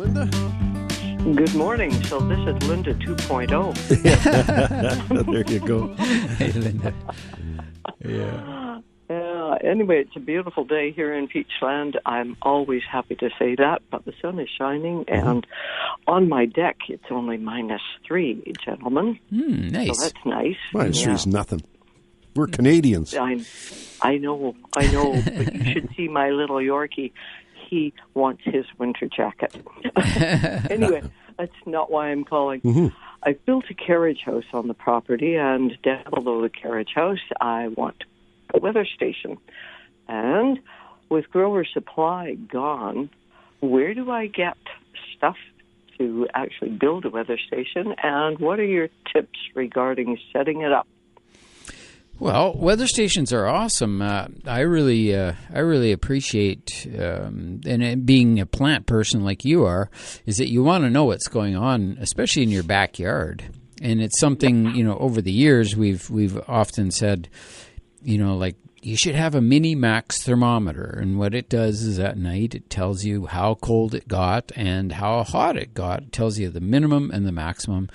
Linda. Good morning. So this is Linda 2.0. There you go. Hey, Linda. Yeah. Anyway, it's a beautiful day here in Peachland. I'm always happy to say that, but the sun is shining, and on my deck it's only -3, gentlemen. Nice. So that's nice. -3's nothing. We're Canadians. I know, but you should see my little Yorkie. He wants his winter jacket. Anyway, that's not why I'm calling. I've built a carriage house on the property, and down below the carriage house, I want a weather station. And with grower supply gone, where do I get stuff to actually build a weather station? And what are your tips regarding setting it up? Well, weather stations are awesome. I really appreciate, and being a plant person like you are, is that you want to know what's going on, especially in your backyard. And it's something, over the years we've often said, like you should have a mini max thermometer. And what it does is at night it tells you how cold it got and how hot it got. It tells you the minimum and the maximum.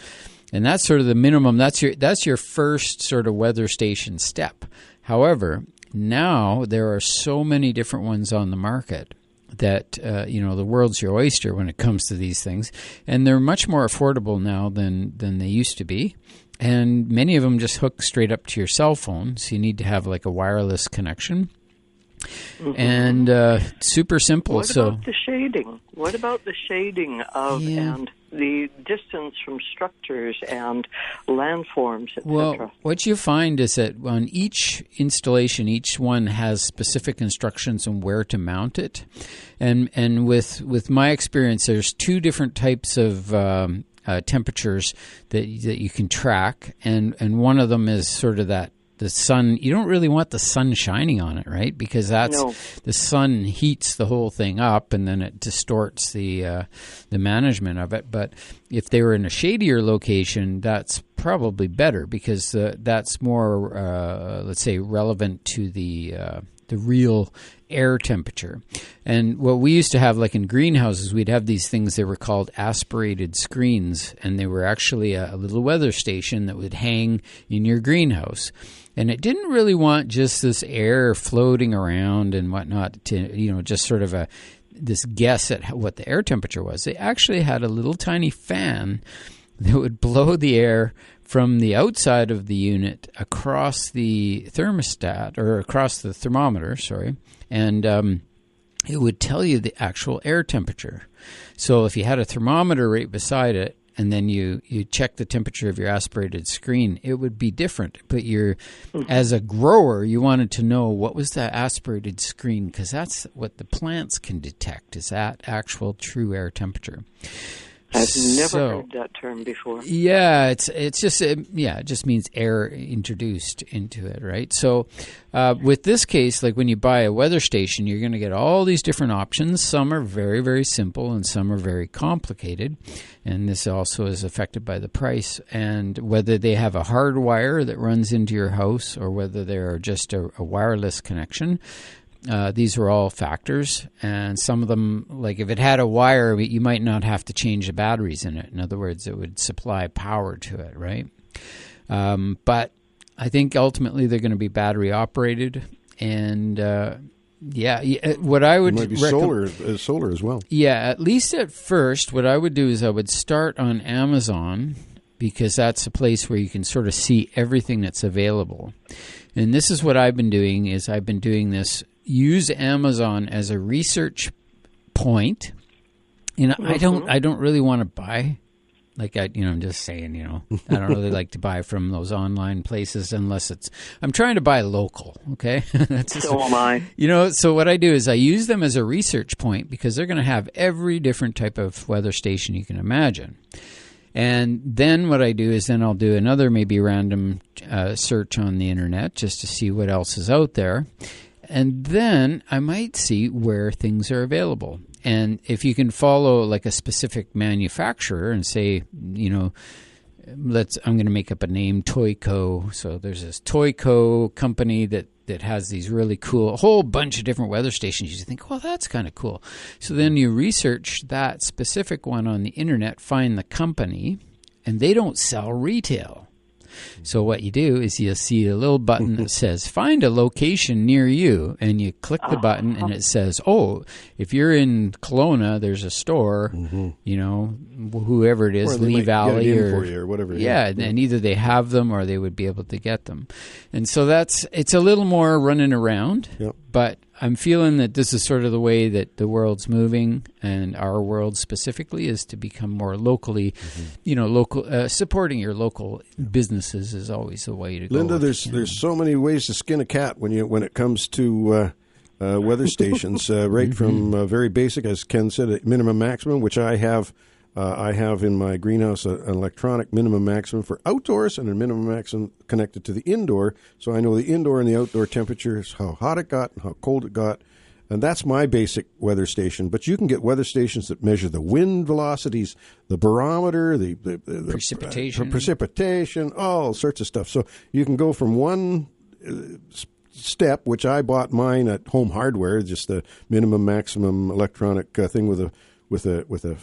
And that's sort of the minimum. That's your first sort of weather station step. However, now there are so many different ones on the market that the world's your oyster when it comes to these things, and they're much more affordable now than they used to be. And many of them just hook straight up to your cell phone, so you need to have like a wireless connection. And super simple. What about the shading? What about the shading of and the distance from structures and landforms, etc.? Well, what you find is that on each installation, each one has specific instructions on where to mount it. And with my experience, there's two different types of temperatures that you can track, and one of them is sort of that. The sun, you don't really want the sun shining on it, right? Because the sun heats the whole thing up, and then it distorts the management of it. But if they were in a shadier location, that's probably better because that's more, let's say, relevant to the real air temperature. And what we used to have, like in greenhouses, we'd have these things that were called aspirated screens, and they were actually a little weather station that would hang in your greenhouse. And it didn't really want just this air floating around and whatnot to, just sort of this guess at what the air temperature was. It actually had a little tiny fan that would blow the air from the outside of the unit across the thermostat, or across the thermometer, and it would tell you the actual air temperature. So if you had a thermometer right beside it, and then you check the temperature of your aspirated screen, it would be different. But as a grower, you wanted to know what was the aspirated screen, because that's what the plants can detect, is that actual true air temperature. I've never heard that term before. Yeah, it just means air introduced into it, right? So with this case, like when you buy a weather station, you're going to get all these different options. Some are very, very simple, and some are very complicated. And this also is affected by the price and whether they have a hard wire that runs into your house or whether they're just a wireless connection. These are all factors, and some of them, like if it had a wire, you might not have to change the batteries in it. In other words, it would supply power to it, right? But I think ultimately they're going to be battery operated, and what I would it might be solar as well. Yeah, at least at first, what I would do is I would start on Amazon, because that's a place where you can sort of see everything that's available. And this is what I've been doing, is I've been doing this. Use Amazon as a research point. I don't really want to buy, I'm just saying, I don't really like to buy from those online places unless I'm trying to buy local, okay? So am I. So what I do is I use them as a research point because they're going to have every different type of weather station you can imagine. And then what I do is I'll do another maybe random search on the internet just to see what else is out there. And then I might see where things are available. And if you can follow like a specific manufacturer and say, I'm going to make up a name, Toyco. So there's this Toyco company that that has these really cool, a whole bunch of different weather stations. You think, well, that's kind of cool. So then you research that specific one on the internet, find the company, and they don't sell retail. So what you do is you'll see a little button that says, find a location near you, and you click the button, and it says, oh, if you're in Kelowna, there's a store, you know, whoever it is, Or they Lee might Valley get it in for you or whatever. Yeah, and either they have them or they would be able to get them. And so it's a little more running around, but I'm feeling that this is sort of the way that the world's moving, and our world specifically is to become more locally, you know, local. Supporting your local businesses is always the way to go. Linda, there's so many ways to skin a cat when it comes to weather stations. Right from very basic, as Ken said, at minimum maximum, which I have. I have in my greenhouse an electronic minimum maximum for outdoors and a minimum maximum connected to the indoor. So I know the indoor and the outdoor temperatures, how hot it got and how cold it got. And that's my basic weather station. But you can get weather stations that measure the wind velocities, the barometer, the precipitation, all sorts of stuff. So you can go from one step, which I bought mine at Home Hardware, just the minimum maximum electronic thing with a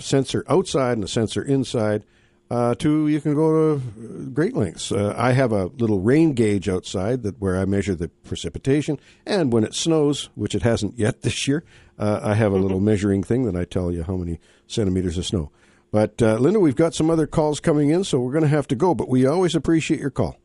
sensor outside and a sensor inside, to you can go to great lengths. I have a little rain gauge outside where I measure the precipitation, and when it snows, which it hasn't yet this year, I have a little measuring thing that I tell you how many centimeters of snow. But Linda, we've got some other calls coming in, so we're going to have to go, but we always appreciate your call.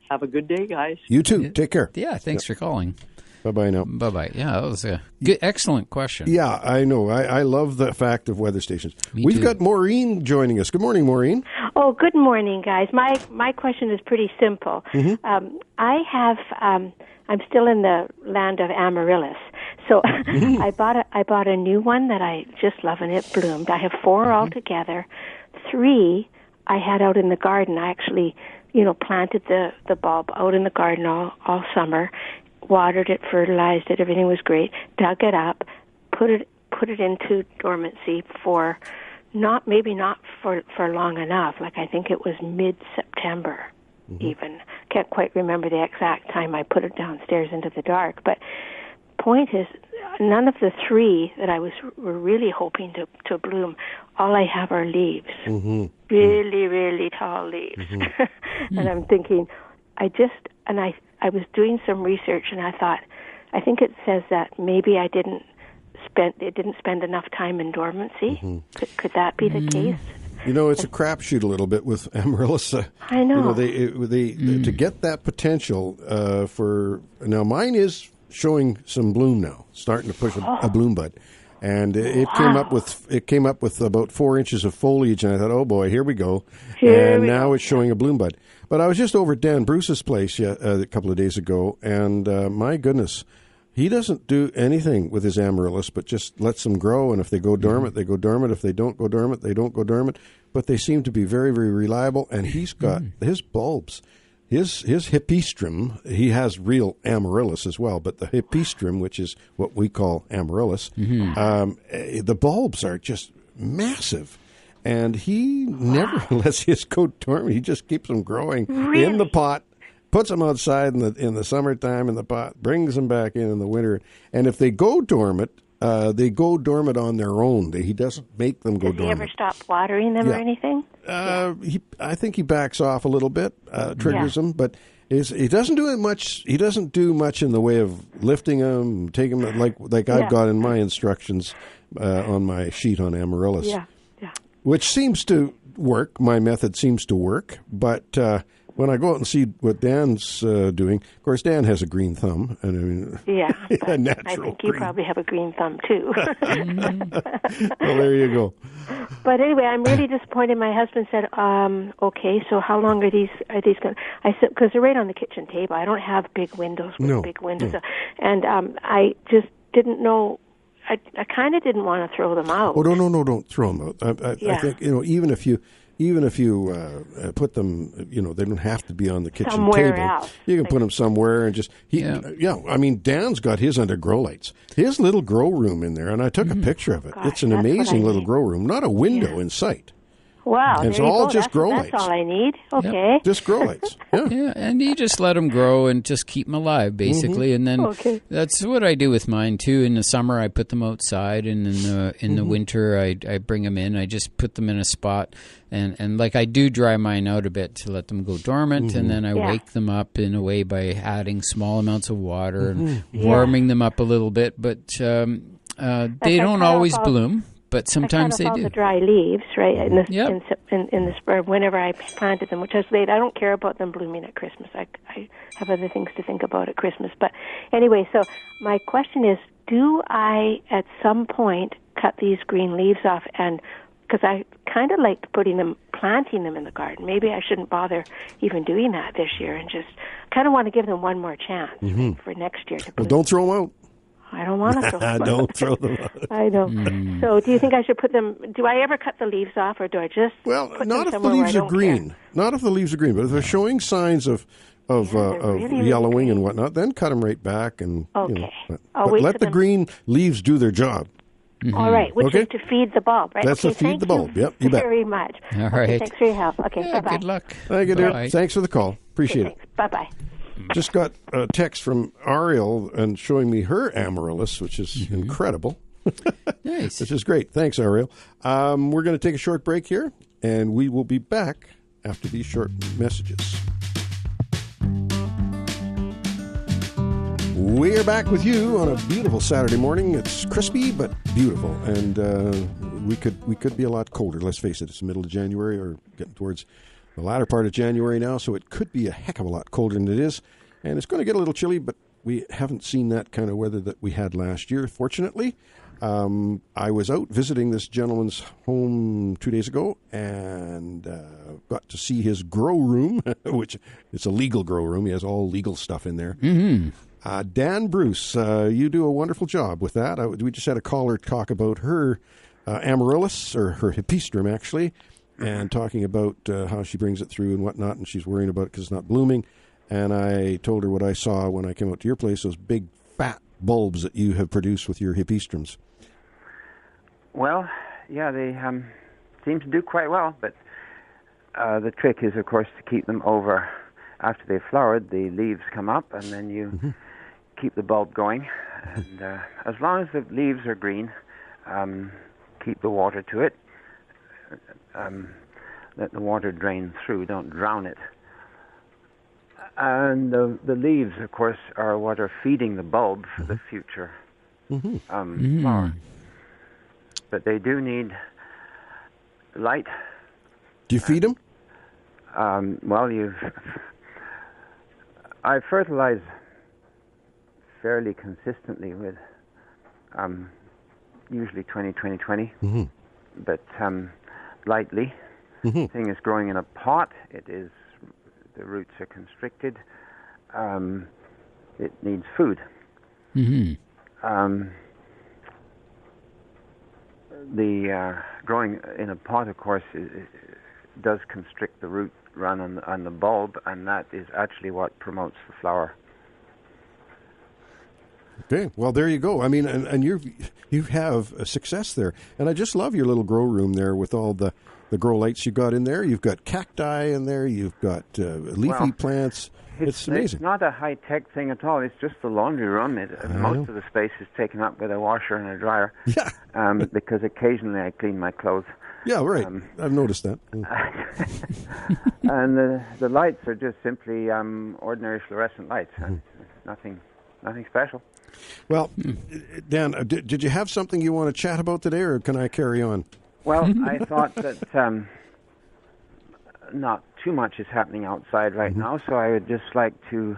Have a good day, guys. You too. Take care. Yeah, thanks for calling. Bye-bye now. Bye-bye. Yeah, that was a good, excellent question. Yeah, I know. I love the fact of weather stations. We've got Maureen joining us. Good morning, Maureen. Oh, good morning, guys. My question is pretty simple. I have I'm still in the land of Amaryllis, so I bought a new one that I just love, and it bloomed. I have 4 altogether. 3 I had out in the garden. I actually, planted the bulb out in the garden all summer. Watered it, fertilized it, everything was great. Dug it up, put it into dormancy for not for long enough. Like I think it was mid-September, even. Can't quite remember the exact time I put it downstairs into the dark. But point is, none of the 3 that I were really hoping to bloom, all I have are leaves, really, really tall leaves. And I'm thinking, I was doing some research, and I thought, I think it says that maybe it didn't spend enough time in dormancy. Could that be the case? It's a crapshoot a little bit with Amaryllis. I know. They to get that potential for now. Mine is showing some bloom now, starting to push a bloom bud, and it came up with about 4 inches of foliage, and I thought, oh boy, here we go. Now it's showing a bloom bud. But I was just over at Dan Bruce's place a couple of days ago, and my goodness, he doesn't do anything with his Amaryllis, but just lets them grow. And if they go dormant, they go dormant. If they don't go dormant, they don't go dormant. But they seem to be very, very reliable. And he's got his bulbs, his hipistrum. He has real Amaryllis as well, but the hipistrum, which is what we call Amaryllis, the bulbs are just massive. And he never lets his go dormant. He just keeps them growing in the pot, puts them outside in the summertime in the pot, brings them back in the winter. And if they go dormant, they go dormant on their own. He doesn't make them go dormant. Does he ever stop watering them or anything? I think he backs off a little bit, triggers them, but he doesn't do it much. He doesn't do much in the way of lifting them, taking them like I've got in my instructions on my sheet on Amaryllis. Yeah. Which seems to work. My method seems to work. But when I go out and see what Dan's doing, of course, Dan has a green thumb. And a natural I think you probably have a green thumb, too. Well, there you go. But anyway, I'm really disappointed. My husband said, okay, so how long are these going to... I said, because they're right on the kitchen table. I don't have big windows big windows. No. And I just didn't know... I kind of didn't want to throw them out. Oh, no, don't throw them out. I think, even if you put them, they don't have to be on the kitchen somewhere table. Else. You can put them somewhere and just, I mean, Dan's got his under grow lights. His little grow room in there, and I took a picture of it. It's an amazing little grow room, not a window in sight. Wow, And it's there you all go. just grow That's lights. all I need. Okay. Just grow lights. Yeah. Yeah, and you just let them grow and just keep them alive, basically. And then that's what I do with mine too. In the summer, I put them outside, and in the winter, I bring them in. I just put them in a spot, and like I do dry mine out a bit to let them go dormant, and then I wake them up in a way by adding small amounts of water and warming them up a little bit. But they don't always bloom. But sometimes they do. All the dry leaves, right? In the spring, whenever I planted them, which is late. I don't care about them blooming at Christmas. I have other things to think about at Christmas. But anyway, so my question is, do I at some point cut these green leaves off? And because I kind of like planting them in the garden. Maybe I shouldn't bother even doing that this year, and just kind of want to give them one more chance for next year to bloom. Well, don't throw them out. I don't want to throw them out. Don't throw them out. I know. So do you think I should put them, do I ever cut the leaves off, or do I just put not them if the leaves are green. Care? Not if the leaves are green, but if they're showing signs of really yellowing and whatnot, then cut them right back. And I'll wait let for the them. green leaves do their job. All right, which is to feed the bulb, right? That's to feed the bulb. Yep, you bet. Very much. All right. Thanks for your help. Okay, bye-bye. Good luck. Thank you, dear. Bye. Thanks for the call. Appreciate it. Bye-bye. Just got a text from Ariel and showing me her Amaryllis, which is incredible. Nice. Which is great. Thanks, Ariel. We're going to take a short break here, and we will be back after these short messages. We are back with you on a beautiful Saturday morning. It's crispy but beautiful, and we could be a lot colder. Let's face it; it's the middle of January, or getting towards the latter part of January now, so it could be a heck of a lot colder than it is, and it's going to get a little chilly. But we haven't seen that kind of weather that we had last year, fortunately. I was out visiting this gentleman's home 2 days ago, and got to see his grow room, which it's a legal grow room. He has all legal stuff in there. Dan Bruce, you do a wonderful job with that. We just had a caller talk about her Amaryllis, or her Hipistrum, actually, and talking about how she brings it through and whatnot, and she's worrying about it because it's not blooming. And I told her what I saw when I came out to your place, those big, fat bulbs that you have produced with your Hipistrums. Well, yeah, they seem to do quite well, but the trick is, of course, to keep them over. After they've flowered, the leaves come up, and then you keep the bulb going. And as long as the leaves are green, keep the water to it. Let the water drain through, don't drown it. And the leaves, of course, are what are feeding the bulb for the future flower. But they do need light. Do you feed them? Well, I fertilize fairly consistently with usually 20-20-20, but lightly. The thing is growing in a pot. The roots are constricted. It needs food. The growing in a pot, of course, does constrict the root run on the bulb, and that is actually what promotes the flower. Okay, well, there you go. I mean, and you have a success there, and I just love your little grow room there with all the grow lights you got in there. You've got cacti in there. You've got leafy plants. It's amazing. It's not a high-tech thing at all. It's just the laundry room. Most of the space is taken up with a washer and a dryer. Yeah. Because occasionally I clean my clothes. Yeah, right. I've noticed that. And the lights are just simply ordinary fluorescent lights. Nothing special. Well, Dan, did you have something you want to chat about today, or can I carry on? Well, I thought that not too much is happening outside right now, so I would just like to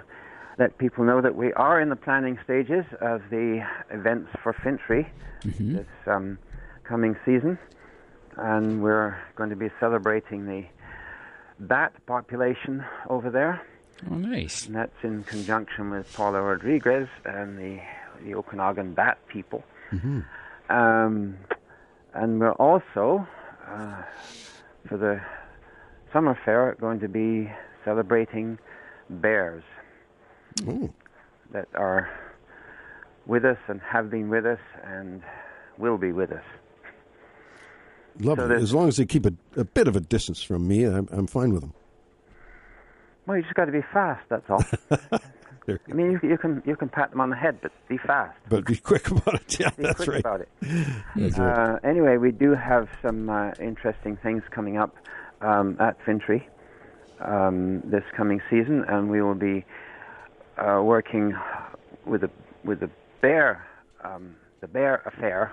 let people know that we are in the planning stages of the events for Fintry this coming season, and we're going to be celebrating the bat population over there. Oh, nice. And that's in conjunction with Paula Rodriguez and the Okanagan bat people. And we're also, for the summer fair, going to be celebrating bears that are with us and have been with us and will be with us. Lovely. So as long as they keep a bit of a distance from me, I'm fine with them. Well, you just got to be fast. That's all. I mean, you can pat them on the head, but be fast. But be quick about it. Yeah, be quick about it. That's right. Anyway, we do have some interesting things coming up at Fintry this coming season, and we will be working with the bear. The bear affair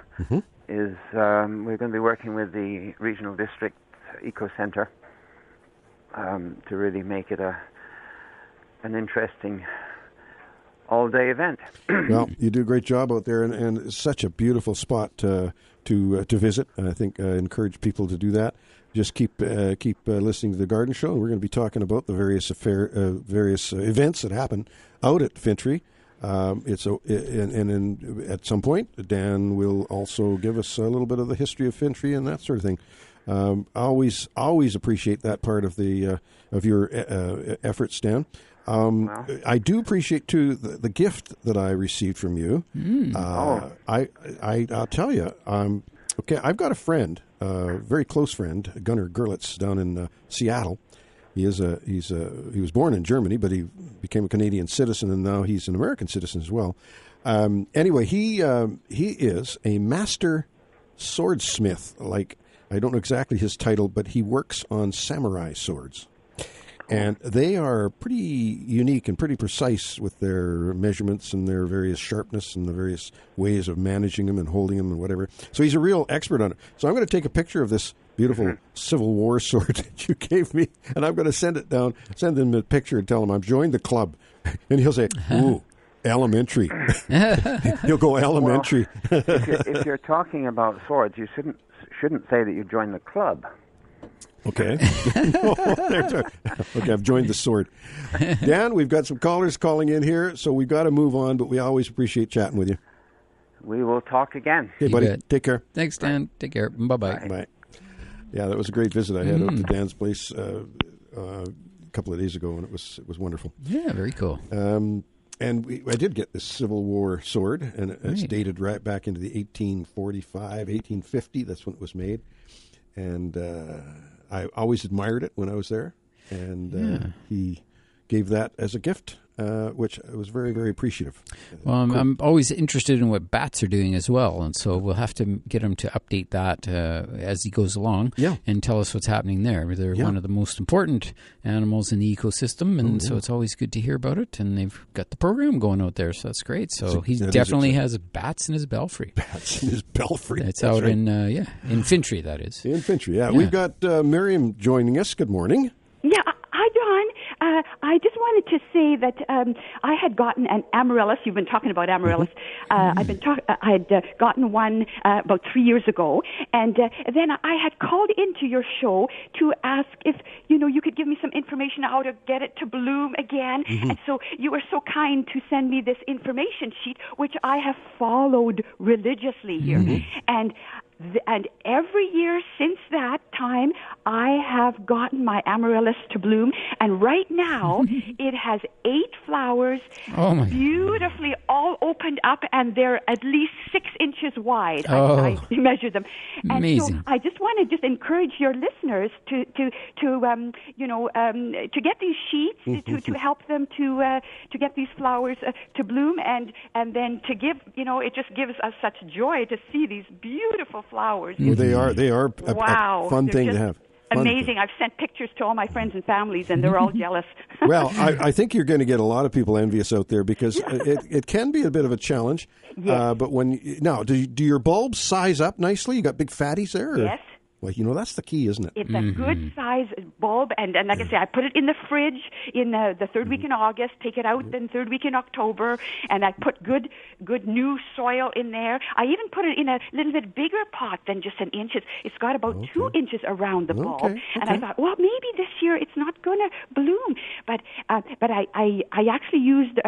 is we're going to be working with the regional district eco center to really make it an interesting all-day event. Well, you do a great job out there, and it's such a beautiful spot to visit. And I think I encourage people to do that. Just keep listening to the Garden Show. We're going to be talking about the various events that happen out at Fintry. At some point, Dan will also give us a little bit of the history of Fintry and that sort of thing. Always appreciate that part of of your efforts, Dan. I do appreciate too the gift that I received from you. I'll tell you. Okay, I've got a friend, a very close friend, Gunnar Gerlitz, down in Seattle. He was born in Germany, but he became a Canadian citizen, and now he's an American citizen as well. Anyway, he is a master swordsmith. Like, I don't know exactly his title, but he works on samurai swords. And they are pretty unique and pretty precise with their measurements and their various sharpness and the various ways of managing them and holding them and whatever. So he's a real expert on it. So I'm going to take a picture of this beautiful Civil War sword that you gave me, and I'm going to send him a picture and tell him I've joined the club. And he'll say, ooh, elementary. He'll go elementary. Well, if you're talking about swords, you shouldn't say that you joined the club. Okay. Okay, I've joined the sword. Dan, we've got some callers calling in here, so we've got to move on, but we always appreciate chatting with you. We will talk again. Hey, buddy. Take care. Thanks, Dan. Take care. Bye-bye. Bye. Yeah, that was a great visit I had out to Dan's place a couple of days ago, and it was wonderful. Yeah, very cool. And I did get this Civil War sword, and it's dated right back into the 1845, 1850. That's when it was made. And I always admired it when I was there. And he gave that as a gift, which I was very, very appreciative. Well, I'm always interested in what bats are doing as well, and so we'll have to get him to update that as he goes along and tell us what's happening there. They're one of the most important animals in the ecosystem, and so it's always good to hear about it, and they've got the program going out there, so that's great. So he definitely has bats in his belfry. Bats in his belfry. It's out in Fintry, that is. In Fintry, yeah. We've got Miriam joining us. Good morning. Yeah, hi, Don. I just wanted to say that I had gotten an Amaryllis. You've been talking about Amaryllis. I had gotten one about 3 years ago, and then I had called into your show to ask if you could give me some information how to get it to bloom again. And so you were so kind to send me this information sheet, which I have followed religiously here, and every year since that time, I have gotten my Amaryllis to bloom. And right now, it has 8 flowers, beautifully all opened up, and they're at least 6 inches wide. I measured them. And amazing. So I just want to encourage your listeners to get these sheets, to help them to get these flowers to bloom, and then to give, it just gives us such joy to see these beautiful flowers. Well, they are a fun thing to have. Amazing. I've sent pictures to all my friends and families, and they're all jealous. Well, I think you're going to get a lot of people envious out there because it can be a bit of a challenge. Yes. But do your bulbs size up nicely? You got big fatties there? Or? Yes. Well, that's the key, isn't it? It's a good size bulb, and like I say, I put it in the fridge in the third week in August, take it out then third week in October, and I put good new soil in there. I even put it in a little bit bigger pot than just an inch. It's got about 2 inches around the bulb, and I thought, well, maybe this year it's not going to bloom. But I actually used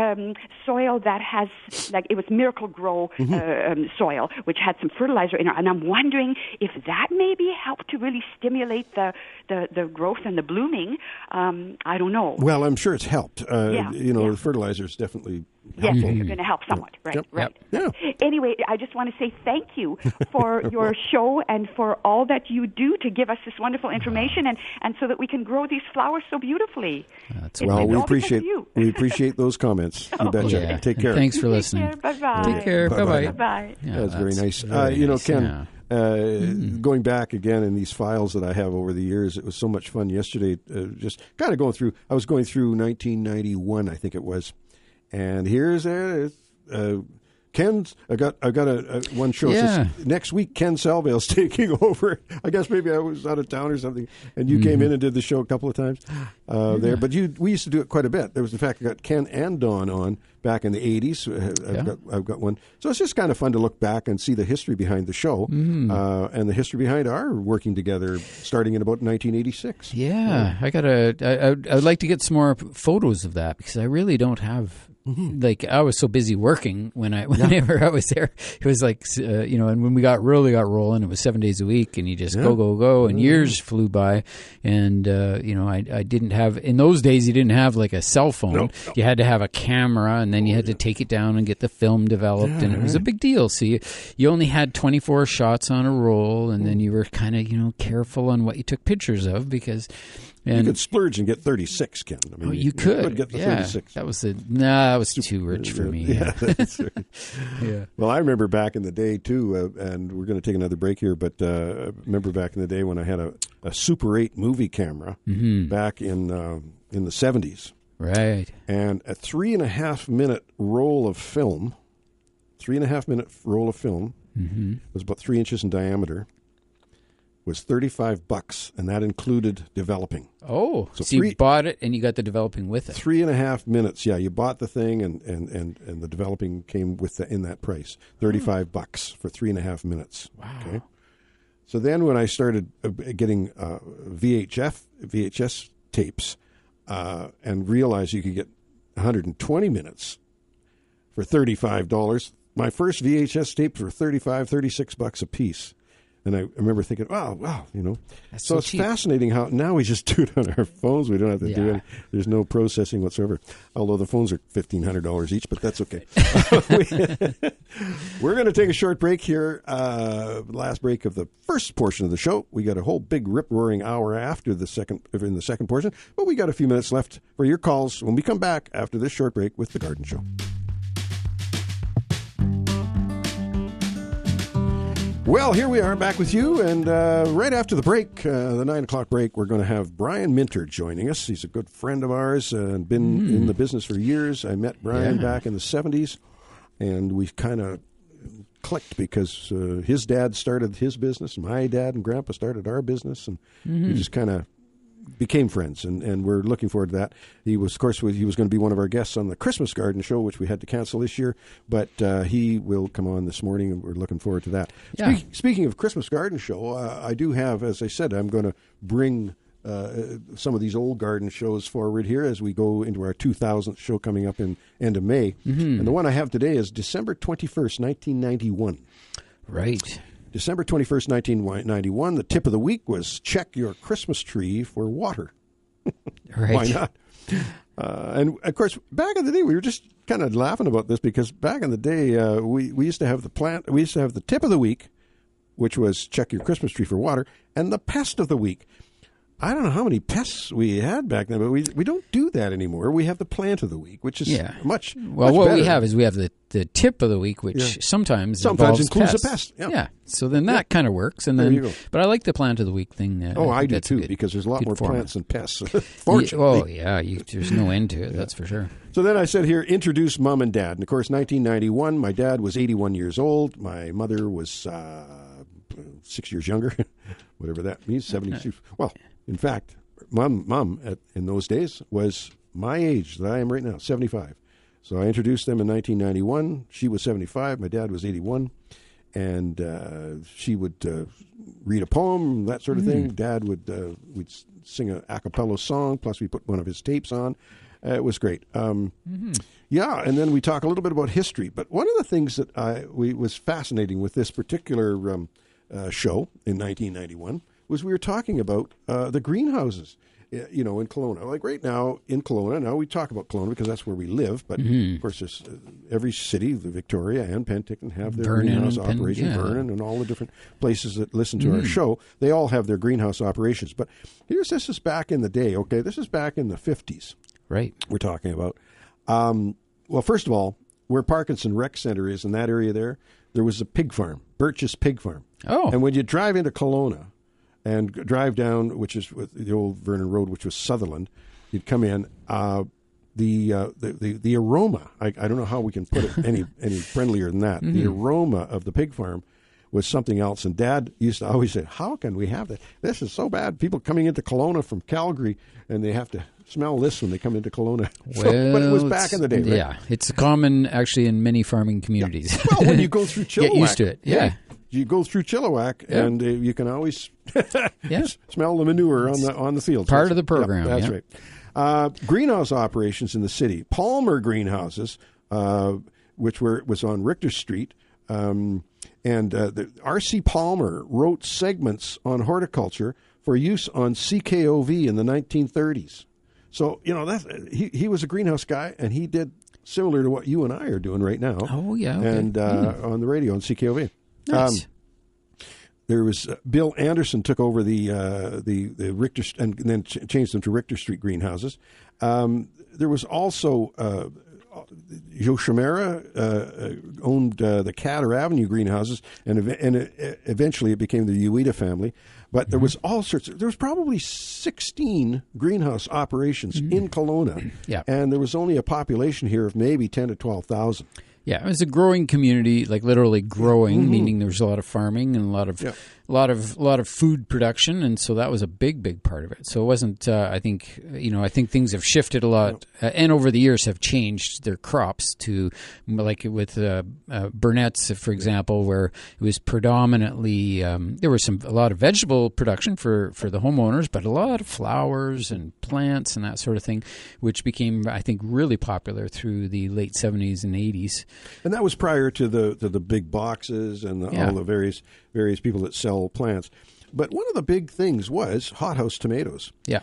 soil that has, like, it was Miracle Grow soil, which had some fertilizer in it, and I'm wondering if that maybe help to really stimulate the growth and the blooming. I don't know. Well, I'm sure it's helped. The fertilizers definitely Yes, you're going to help somewhat. Right, Yep. right. Yeah. Anyway, I just want to say thank you for your show and for all that you do to give us this wonderful information and so that we can grow these flowers so beautifully. Well, we all because appreciate of you. we appreciate those comments. You betcha. Yeah. Take care. Thanks for listening. Bye-bye. Take care. Bye-bye. Bye-bye. Yeah, That's very nice. very You know, nice, Ken, yeah. going back again in these files that I have over the years, it was so much fun yesterday. Just kind of going through. I was going through 1991, I think it was, and here's Ken's. I got one show. Yeah. Says, next week, Ken Salvail's taking over. I guess maybe I was out of town or something, and you came in and did the show a couple of times there. But we used to do it quite a bit. There was, in fact, I got Ken and Dawn on back in the 80s. I've got one. So it's just kind of fun to look back and see the history behind the show and the history behind our working together starting in about 1986. Yeah, I'd like to get some more photos of that because I really don't have. Like I was so busy working whenever I was there. It was like and when we really got rolling, it was 7 days a week, and you just go, and years flew by, and I didn't have in those days. You didn't have like a cell phone. No. You had to have a camera, and then you had to take it down and get the film developed, and it was a big deal. So you only had 24 shots on a roll, and then you were kind of careful on what you took pictures of because. And you could splurge and get 36, Ken. I mean, you could get the 36. That was too rich for me. Yeah, that's right. Yeah. Well, I remember back in the day too, and we're going to take another break here. But I remember back in the day when I had a Super 8 movie camera back in the 70s, right? And a 3.5 minute roll of film, was about 3 inches in diameter. Was $35, and that included developing. Oh, so you bought it and you got the developing with it. 3.5 minutes. Yeah, you bought the thing, and the developing came in that price. $35 for 3.5 minutes. Wow. Okay. So then, when I started getting VHS tapes, and realized you could get 120 minutes for $35, my first VHS tapes were $36 a piece. And I remember thinking, wow, That's so it's cheap. Fascinating how now we just do it on our phones. We don't have to do it. There's no processing whatsoever. Although the phones are $1,500 each, but that's okay. We're going to take a short break here. Last break of the first portion of the show. We got a whole big rip-roaring hour after in the second portion, but we got a few minutes left for your calls when we come back after this short break with The Garden Show. Well, here we are back with you, and right after the break, the 9 o'clock break, we're going to have Brian Minter joining us. He's a good friend of ours and been in the business for years. I met Brian back in the 70s, and we kind of clicked because his dad started his business, my dad and Grandpa started our business, and we just kind of became friends, and we're looking forward to that. He was going to be one of our guests on the Christmas Garden Show, which we had to cancel this year, but he will come on this morning, and we're looking forward to that. Yeah. Speaking of Christmas Garden Show, I do have, as I said, I'm going to bring some of these old garden shows forward here as we go into our 2000th show coming up in end of May. And the one I have today is December 21st, 1991. Right. December 21st, 1991, the tip of the week was check your Christmas tree for water. Right. Why not? And, of course, back in the day, we were just kind of laughing about this because back in the day, we used to have the tip of the week, which was check your Christmas tree for water, and the pest of the week. I don't know how many pests we had back then, but we don't do that anymore. We have the plant of the week, which is much what better. We have is we have the tip of the week, which sometimes includes pests. a pest. Yeah. So then that kind of works. And there then, you go. But I like the plant of the week thing. I do too, because there's a lot more plants than pests. Fortunately. There's no end to it. That's for sure. So then I said here, introduce mom and dad. And of course, 1991, my dad was 81 years old. My mother was 6 years younger, whatever that means, 72. Well, in fact, mom in those days was my age that I am right now, 75. So I introduced them in 1991. She was 75. My dad was 81. And she would read a poem, that sort of thing. Dad would we'd sing a cappella song, plus we put one of his tapes on. It was great. Yeah, and then we talk a little bit about history. But one of the things that was fascinating with this particular show in 1991 was we were talking about the greenhouses. in Kelowna. Like right now in Kelowna, now we talk about Kelowna because that's where we live, but of course there's every city, the Victoria and Penticton, have their greenhouse operation. Vernon and all the different places that listen to our show, they all have their greenhouse operations. But this is back in the day, okay? This is back in the 50s. Right. We're talking about. Well, first of all, where Parkinson Rec Center is in that area there was a pig farm, Birch's Pig Farm. Oh. And when you drive into Kelowna and drive down, which is with the old Vernon Road, which was Sutherland, you'd come in, the aroma, I don't know how we can put it any friendlier than that. The aroma of the pig farm was something else. And Dad used to always say, how can we have that? This is so bad. People coming into Kelowna from Calgary, and they have to smell this when they come into Kelowna. Well, but it was back in the day, right? Yeah, it's common actually in many farming communities. Yeah. Well, when you go through Chilliwack. Get used to it, yeah. You go through Chilliwack, and you can always smell the manure on the fields. Part of the program. That's right. Greenhouse operations in the city. Palmer Greenhouses, which was on Richter Street, and the R.C. Palmer wrote segments on horticulture for use on CKOV in the 1930s. So, he was a greenhouse guy, and he did similar to what you and I are doing right now. Oh, yeah. Okay. And on the radio on CKOV. Nice. There was Bill Anderson took over the Richter and then changed them to Richter Street greenhouses. There was also Joe Shamera owned the Catter Avenue greenhouses, and eventually it became the Ueda family. But there was all sorts. There was probably 16 greenhouse operations in Kelowna, and there was only a population here of maybe 10 to 12,000. Yeah, it was a growing community, like literally growing, meaning there was a lot of farming and a lot of food production, and so that was a big part of it. So it wasn't. I think things have shifted a lot, and over the years have changed their crops to, like with Burnett's, for example, where it was predominantly there was a lot of vegetable production for the homeowners, but a lot of flowers and plants and that sort of thing, which became, I think, really popular through the late 70s and 80s. And that was prior to the big boxes and all the various people that sell plants. But one of the big things was hothouse tomatoes. Yeah.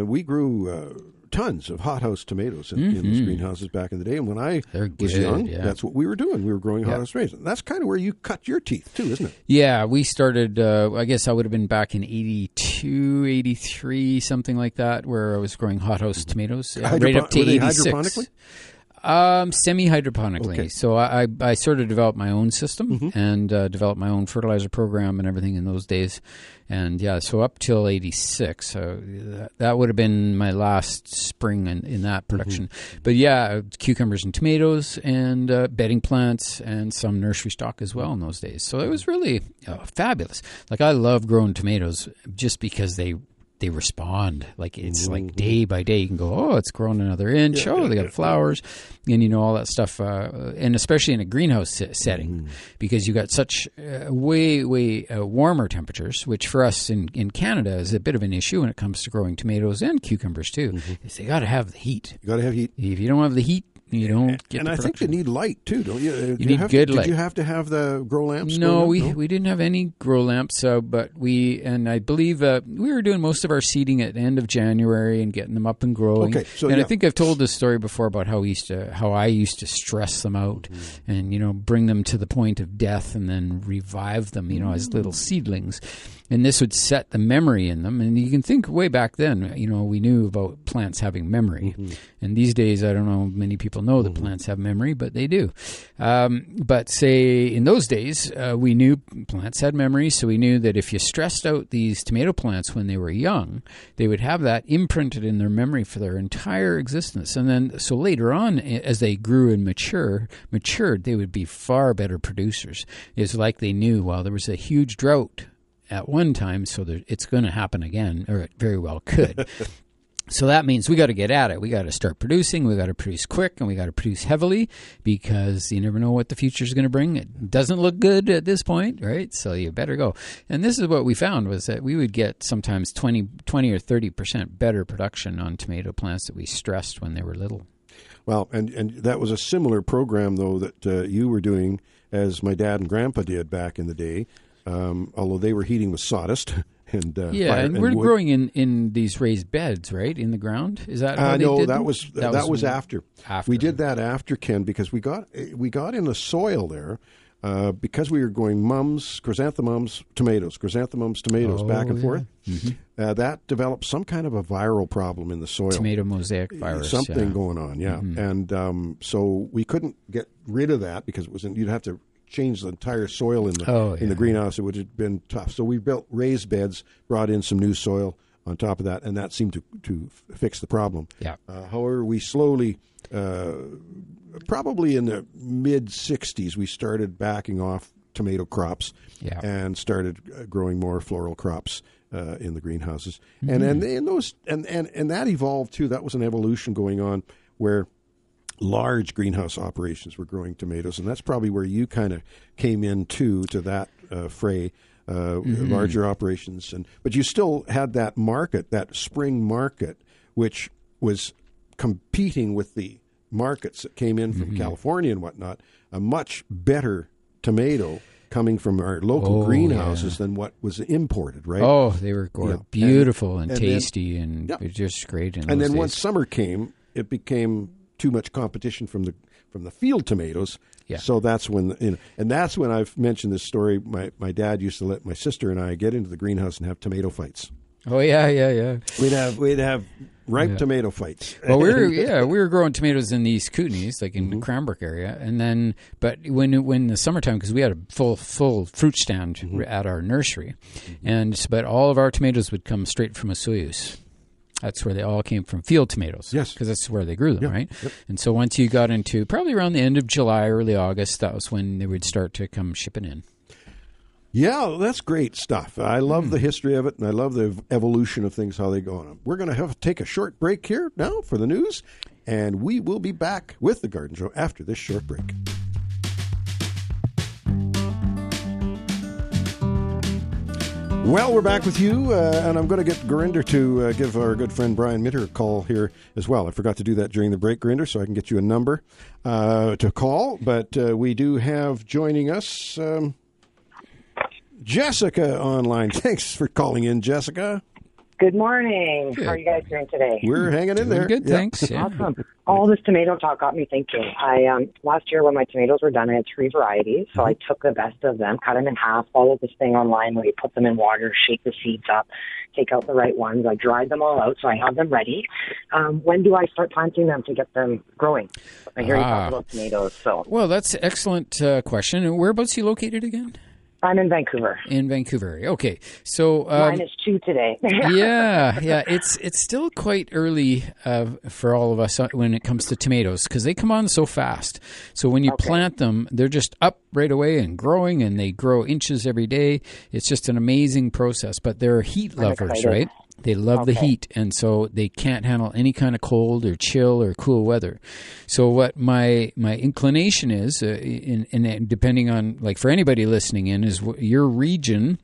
We grew tons of hothouse tomatoes in those greenhouses back in the day. And when I was young, that's what we were doing. We were growing hothouse tomatoes. And that's kind of where you cut your teeth, too, isn't it? Yeah, we started, I guess I would have been back in 82, 83, something like that, where I was growing hothouse tomatoes. Right up to 86. Hydroponically? Semi-hydroponically. Okay. So I sort of developed my own system and developed my own fertilizer program and everything in those days. And so up till 86, that would have been my last spring in that production. But cucumbers and tomatoes and bedding plants and some nursery stock as well in those days. So it was really fabulous. Like I love growing tomatoes just because they respond. Like it's like day by day you can go, oh, it's grown another inch. They got flowers and all that stuff. And especially in a greenhouse setting because you got such way warmer temperatures, which for us in Canada is a bit of an issue when it comes to growing tomatoes and cucumbers too. Is they got to have the heat. You got to have heat. If you don't have the heat, you don't get and the I think you need light too, don't you? You need good light. Did you have to have the grow lamps? No, we didn't have any grow lamps, but I believe we were doing most of our seeding at the end of January and getting them up and growing. Okay, so I think I've told this story before about how I used to stress them out and bring them to the point of death and then revive them, as little seedlings. And this would set the memory in them. And you can think way back then, we knew about plants having memory. And these days, I don't know, many people know that plants have memory, but they do. But say in those days, we knew plants had memory. So we knew that if you stressed out these tomato plants when they were young, they would have that imprinted in their memory for their entire existence. And then, so later on, as they grew and matured, they would be far better producers. It's like they knew, well, there was a huge drought at one time, so it's going to happen again, or it very well could. So that means we got to get at it. We got to start producing. We got to produce quick, and we got to produce heavily because you never know what the future is going to bring. It doesn't look good at this point, right? So you better go. And this is what we found was that we would get sometimes 20 or 30% better production on tomato plants that we stressed when they were little. Well, and that was a similar program, though, that you were doing as my dad and grandpa did back in the day. Although they were heating with sawdust and and we're growing in these raised beds, right, in the ground. Is that how they did that was after. We did that after, Ken, because we got in the soil there. Because we were going chrysanthemums, tomatoes, back and forth, that developed some kind of a viral problem in the soil. Tomato mosaic virus. Something going on, yeah. Mm-hmm. And so we couldn't get rid of that because you'd have to change the entire soil in the greenhouse. It would have been tough. So we built raised beds, brought in some new soil on top of that, and that seemed to fix the problem. Yeah. However, we slowly... probably in the mid-'60s, we started backing off tomato crops and started growing more floral crops in the greenhouses. Mm-hmm. And that evolved too. That was an evolution going on where large greenhouse operations were growing tomatoes, and that's probably where you kind of came in to that fray. Larger operations, but you still had that market, that spring market, which was competing with the markets that came in from California and whatnot, a much better tomato coming from our local greenhouses than what was imported, right? Oh, they were beautiful and tasty and just great. And then once summer came, it became too much competition from the field tomatoes. Yeah. So that's when, and that's when I've mentioned this story. My dad used to let my sister and I get into the greenhouse and have tomato fights. Oh yeah. We'd have ripe tomato fights. Well, we were growing tomatoes in the East Kootenays, like in the Cranbrook area, and then but when the summertime, because we had a full fruit stand at our nursery, but all of our tomatoes would come straight from Osoyoos. That's where they all came from, field tomatoes. Yes, because that's where they grew them, right? Yep. And so once you got into probably around the end of July, early August, that was when they would start to come shipping in. Yeah, that's great stuff. I love the history of it, and I love the evolution of things, how they go on. We're going to have to take a short break here now for the news, and we will be back with the Garden Show after this short break. Well, we're back with you, and I'm going to get Gurinder to give our good friend Brian Mitter a call here as well. I forgot to do that during the break, Gurinder, so I can get you a number to call. But we do have joining us... Jessica online. Thanks for calling in, Jessica. Good morning. Good. How are you guys doing today? We're hanging in there. Good, thanks. Yeah. Awesome. All this tomato talk got me thinking. I last year when my tomatoes were done, I had 3 varieties. So I took the best of them, cut them in half, followed this thing online where you put them in water, shake the seeds up, take out the right ones. I dried them all out, so I have them ready. When do I start planting them to get them growing? I hear you talk about tomatoes. So. Well, that's an excellent question. And whereabouts are you located again? I'm in Vancouver. In Vancouver, okay. So -2 today. yeah. It's still quite early for all of us when it comes to tomatoes because they come on so fast. So when you plant them, they're just up right away and growing, and they grow inches every day. It's just an amazing process. But they're heat lovers, right? They love the heat, and so they can't handle any kind of cold or chill or cool weather. So what my inclination is, and depending on, like for anybody listening in, is your region,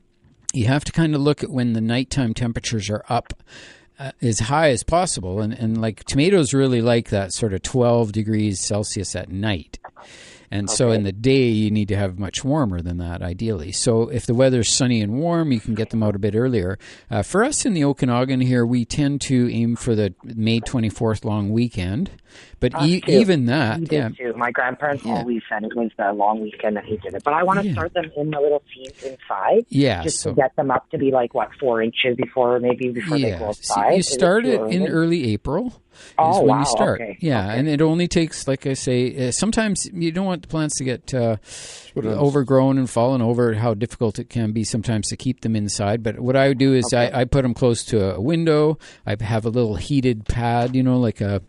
you have to kind of look at when the nighttime temperatures are up as high as possible. And like tomatoes really like that sort of 12 degrees Celsius at night. And so in the day, you need to have much warmer than that, ideally. So if the weather's sunny and warm, you can get them out a bit earlier. For us in the Okanagan here, we tend to aim for the May 24th long weekend. But even that, too. My grandparents always said it was the long weekend that he did it. But I want to start them in the little seeds inside, just to get them up to be 4 inches before they go outside. You start it in early April. Is when you start. And it only takes, like I say, sometimes you don't want the plants to get overgrown and fallen over, how difficult it can be sometimes to keep them inside. But what I would do is I put them close to a window. I have a little heated pad, like a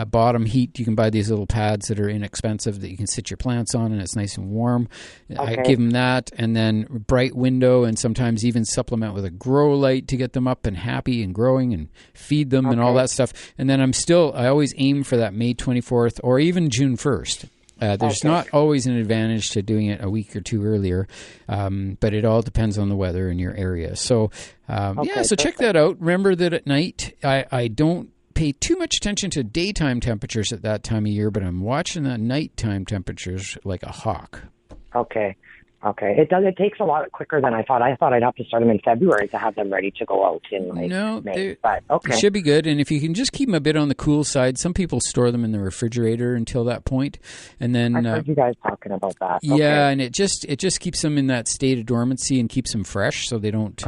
bottom heat. You can buy these little pads that are inexpensive that you can sit your plants on, and it's nice and warm. I give them that, and then bright window, and sometimes even supplement with a grow light to get them up and happy and growing and feed them and all that stuff. And then I always aim for that May 24th or even June 1st. There's not always an advantage to doing it a week or two earlier, but it all depends on the weather in your area. So, so check that out. Remember that at night, I don't pay too much attention to daytime temperatures at that time of year, but I'm watching the nighttime temperatures like a hawk. Okay. Okay. It takes a lot quicker than I thought. I thought I'd have to start them in February to have them ready to go out in May. But okay. They should be good. And if you can just keep them a bit on the cool side, some people store them in the refrigerator until that point. And then I heard you guys talking about that. Yeah, okay. and it just keeps them in that state of dormancy and keeps them fresh so they don't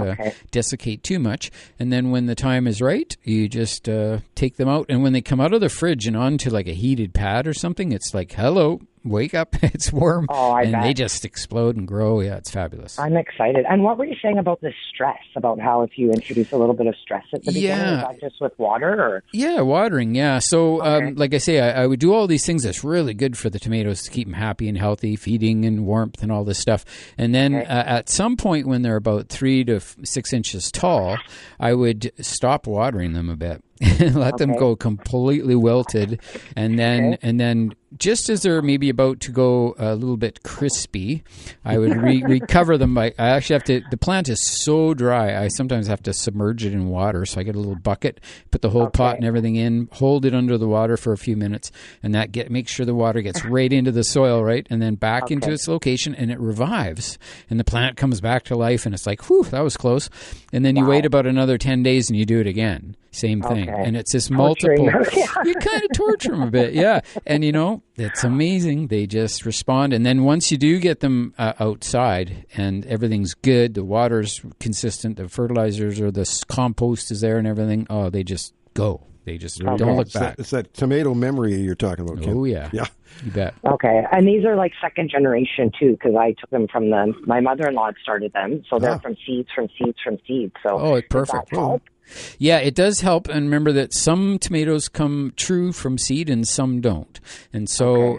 desiccate too much. And then when the time is right, you just take them out. And when they come out of the fridge and onto like a heated pad or something, it's like, hello, wake up, it's warm. Oh, I bet. They just explode and grow. Yeah, it's fabulous. I'm excited. And what were you saying about the stress, about how if you introduce a little bit of stress at the beginning, is that just with water? Or? Yeah, watering, yeah. So, like I say, I would do all these things that's really good for the tomatoes to keep them happy and healthy, feeding and warmth and all this stuff. And then at some point when they're about 3 to 6 inches tall, I would stop watering them a bit. Let them go completely wilted, and then just as they're maybe about to go a little bit crispy, I would recover them by. I actually have to. The plant is so dry, I sometimes have to submerge it in water. So I get a little bucket, put the whole pot and everything in, hold it under the water for a few minutes, and make sure the water gets right into the soil, right, and then back into its location, and it revives, and the plant comes back to life, and it's like, whew, that was close. And then you wait about another 10 days, and you do it again. Same thing. And it's this multiple. You kind of torture them a bit, yeah. And, it's amazing. They just respond. And then once you do get them outside and everything's good, the water's consistent, the fertilizers or the compost is there and everything, they just go. They just don't look back. It's that tomato memory you're talking about, Ken. Oh, yeah. Yeah. You bet. Okay. And these are like second generation, too, because I took them from my mother-in-law had started them. So they're from seeds. So it's perfect. Does that help? Yeah, it does help. And remember that some tomatoes come true from seed and some don't. And so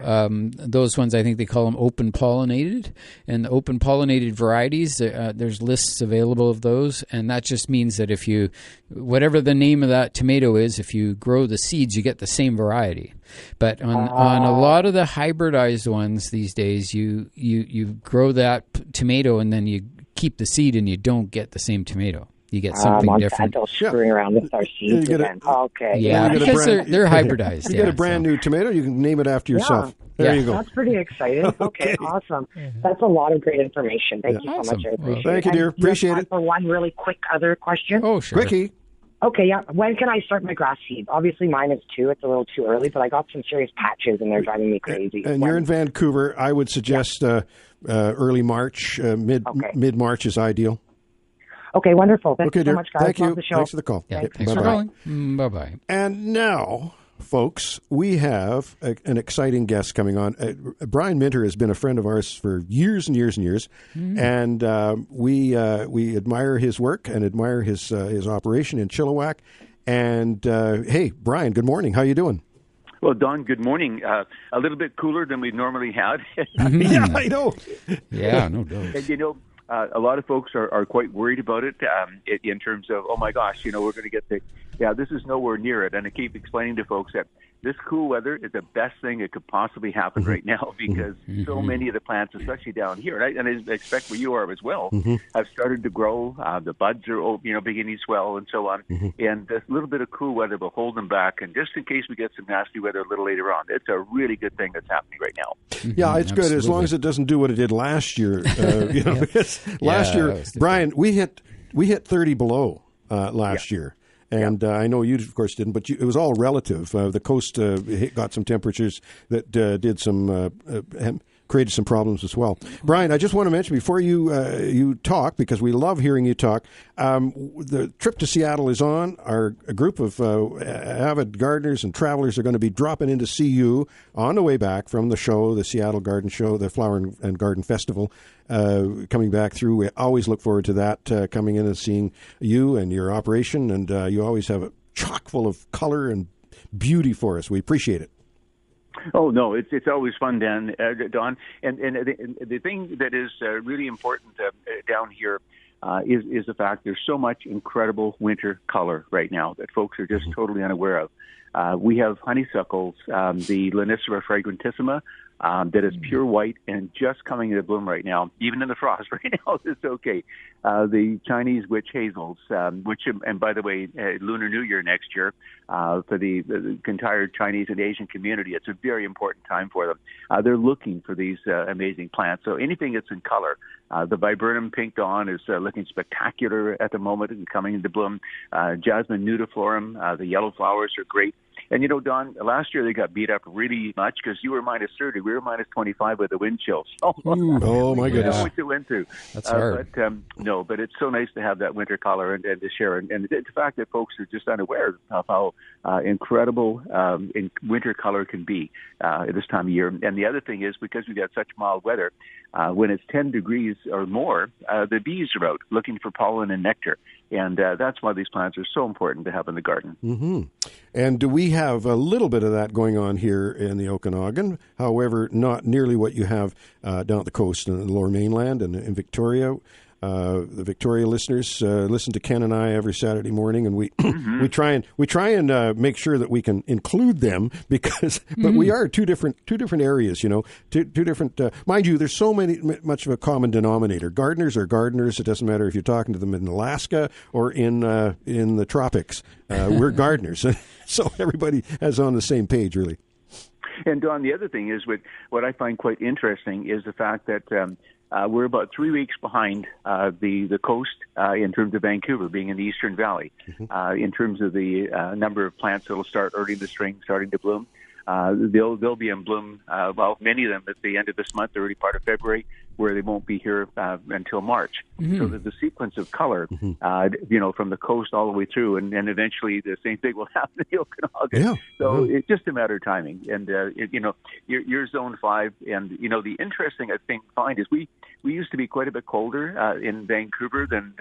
those ones, I think they call them open pollinated. And the open pollinated varieties, there's lists available of those. And that just means that if you, whatever the name of that tomato is, if you grow the seeds, you get the same variety. But on a lot of the hybridized ones these days, you grow that tomato and then you keep the seed and you don't get the same tomato. You get something different. Screwing around with our seeds again. Yeah, because they're hybridized. You get a brand new tomato, you can name it after yourself. There you go. That's pretty exciting. Okay, awesome. That's a lot of great information. Thank you so much. I appreciate it. Thank you, dear. Appreciate it. For one really quick other question. Oh, sure. Quickie. Okay, yeah. When can I start my grass seed? Obviously, mine is 2. It's a little too early, but I got some serious patches, and they're driving me crazy. And you're in Vancouver. I would suggest early March. Mid-March is ideal. Okay, wonderful. Thank you so much, guys. Thank you. Love the show. Thanks for the call. Yeah, thanks for calling. Bye-bye. And now, folks, we have an exciting guest coming on. Brian Minter has been a friend of ours for years and years and years, and we admire his work and admire his operation in Chilliwack. And hey, Brian, good morning. How you doing? Well, Don, good morning. A little bit cooler than we normally had. Yeah, I know. Yeah, no doubt. And, a lot of folks are quite worried about it in terms of, oh, my gosh, we're going to get this is nowhere near it. And I keep explaining to folks that this cool weather is the best thing that could possibly happen right now because so many of the plants, especially down here, and I expect where you are as well, have started to grow. The buds are, beginning to swell and so on. And this little bit of cool weather will hold them back. And just in case we get some nasty weather a little later on, it's a really good thing that's happening right now. Yeah, it's good as long as it doesn't do what it did last year. Because last year, Brian, we hit 30 below last year. And I know you, of course, didn't, but it was all relative. The coast got some temperatures that created some problems as well. Brian, I just want to mention before you talk, because we love hearing you talk, the trip to Seattle is on. A group of avid gardeners and travelers are going to be dropping in to see you on the way back from the show, the Seattle Garden Show, the Flower and Garden Festival. Coming back through, we always look forward to that, coming in and seeing you and your operation, and you always have a chock full of color and beauty for us. We appreciate it. Oh, no, it's always fun, Don. And the thing that is really important down here is the fact there's so much incredible winter color right now that folks are just totally unaware of. We have honeysuckles, the Lonicera fragrantissima, that is pure white and just coming into bloom right now, even in the frost right now. It's okay. The Chinese witch hazels, which, and by the way, Lunar New Year next year for the entire Chinese and Asian community, it's a very important time for them. They're looking for these amazing plants. So anything that's in color. The viburnum pink dawn is looking spectacular at the moment and coming into bloom. Jasmine nudiflorum, the yellow flowers are great. And, Don, last year they got beat up really much because you were minus 30. We were minus 25 with the wind chills. Oh, my goodness. What you went through. That's hard. But it's so nice to have that winter color and to share. And the fact that folks are just unaware of how incredible winter color can be at this time of year. And the other thing is, because we got such mild weather, when it's 10 degrees or more, the bees are out looking for pollen and nectar. And that's why these plants are so important to have in the garden. Mm-hmm. And we have a little bit of that going on here in the Okanagan. However, not nearly what you have down at the coast in the Lower Mainland and in Victoria. The Victoria listeners listen to Ken and I every Saturday morning, and we we try and make sure that we can include them because, but we are two different areas, two different. Mind you, there's so much of a common denominator. Gardeners are gardeners. It doesn't matter if you're talking to them in Alaska or in the tropics. We're gardeners, so everybody is on the same page, really. And Don, the other thing is what I find quite interesting is the fact that. We're about 3 weeks behind the coast in terms of Vancouver being in the Eastern Valley, in terms of the number of plants that will start early in the spring, starting to bloom. They'll be in bloom, many of them at the end of this month, the early part of February, where they won't be here until March. So that the sequence of color, from the coast all the way through, and eventually the same thing will happen in the Okanagan. Yeah. So it's just a matter of timing. And, you're zone 5. And, the interesting find is we used to be quite a bit colder in Vancouver than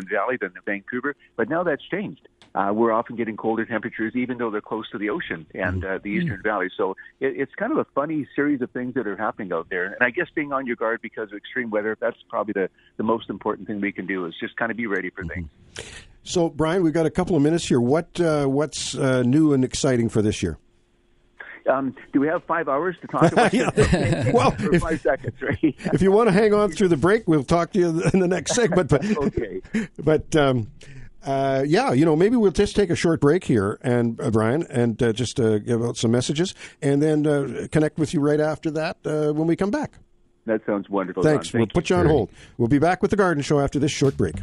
Valley than Vancouver, but now that's changed. We're often getting colder temperatures, even though they're close to the ocean and the Eastern Valley. So it's kind of a funny series of things that are happening out there. And I guess being on your guard because of extreme weather, that's probably the most important thing we can do is just kind of be ready for things. So, Brian, we've got a couple of minutes here. What's new and exciting for this year? Do we have 5 hours to talk about it? Well, 5 seconds, right? If you want to hang on through the break, we'll talk to you in the next segment. But okay. But maybe we'll just take a short break here, and Brian, and just give out some messages, and then connect with you right after that when we come back. That sounds wonderful. Thanks. Don. We'll put you on hold. We'll be back with the Garden Show after this short break.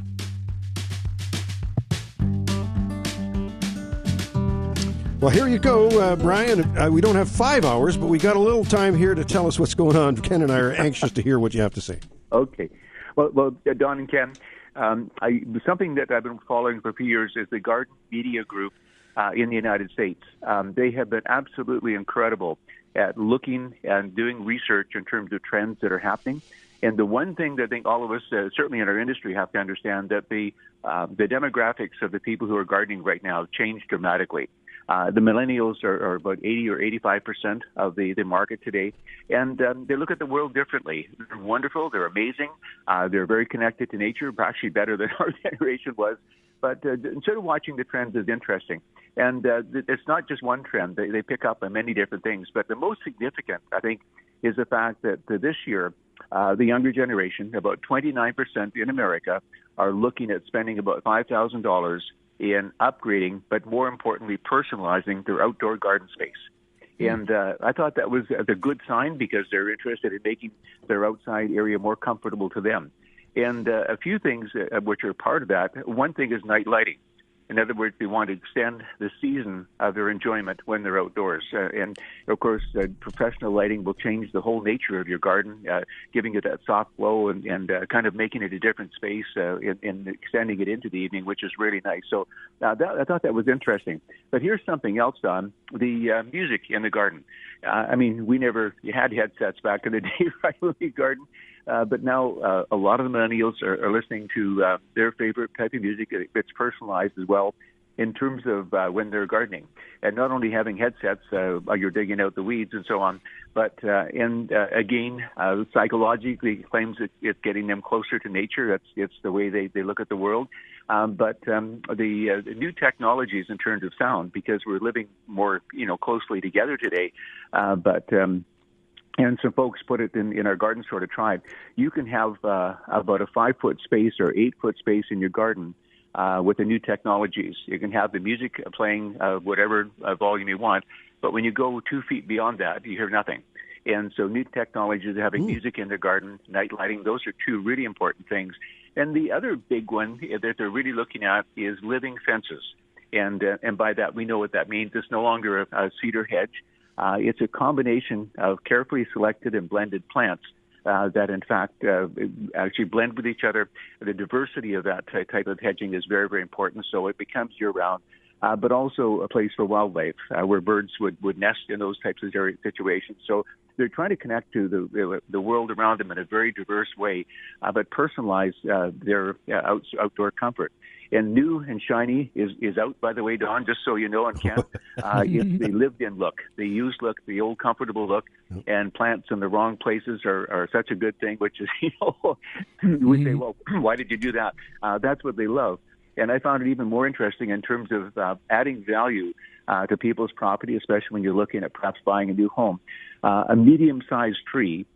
Well, here you go, Brian. We don't have 5 hours, but we got a little time here to tell us what's going on. Ken and I are anxious to hear what you have to say. Okay. Well, Don and Ken, something that I've been following for a few years is the Garden Media Group in the United States. They have been absolutely incredible at looking and doing research in terms of trends that are happening. And the one thing that I think all of us, certainly in our industry, have to understand that the demographics of the people who are gardening right now have changed dramatically. The millennials are about 80 or 85% of the market today, and they look at the world differently. They're wonderful. They're amazing. They're very connected to nature, actually better than our generation was. But sort of watching the trends is interesting. And it's not just one trend. They pick up on many different things. But the most significant, I think, is the fact that this year, the younger generation, about 29% in America, are looking at spending about $5,000 in upgrading, but more importantly, personalizing their outdoor garden space. And I thought that was a good sign because they're interested in making their outside area more comfortable to them. And a few things which are part of that. One thing is night lighting. In other words, they want to extend the season of their enjoyment when they're outdoors. And, of course, professional lighting will change the whole nature of your garden, giving it that soft glow and kind of making it a different space and extending it into the evening, which is really nice. So I thought that was interesting. But here's something else, Don, the music in the garden. You had headsets back in the day, right, when we garden. But now a lot of the millennials are listening to their favorite type of music that's personalized as well in terms of when they're gardening. And not only having headsets while you're digging out the weeds and so on, but again, psychologically it claims it's getting them closer to nature. It's the way they look at the world. But the new technologies in terms of sound, because we're living more closely together today, and some folks put it in our garden store to try it. You can have about a 5-foot space or 8-foot space in your garden with the new technologies. You can have the music playing whatever volume you want, but when you go 2 feet beyond that, you hear nothing. And so new technologies, having music in the garden, night lighting, those are two really important things. And the other big one that they're really looking at is living fences. And by that, we know what that means. It's no longer a cedar hedge. It's a combination of carefully selected and blended plants that, in fact, actually blend with each other. The diversity of that type of hedging is very, very important, so it becomes year-round. But also a place for wildlife where birds would nest in those types of situations. So they're trying to connect to the world around them in a very diverse way, but personalize their outdoor comfort. And new and shiny is out, by the way, Don, just so you know, and Ken. It's the lived-in look, the used look, the old comfortable look, and plants in the wrong places are such a good thing, which is, we say, well, why did you do that? That's what they love. And I found it even more interesting in terms of adding value to people's property, especially when you're looking at perhaps buying a new home. A medium-sized tree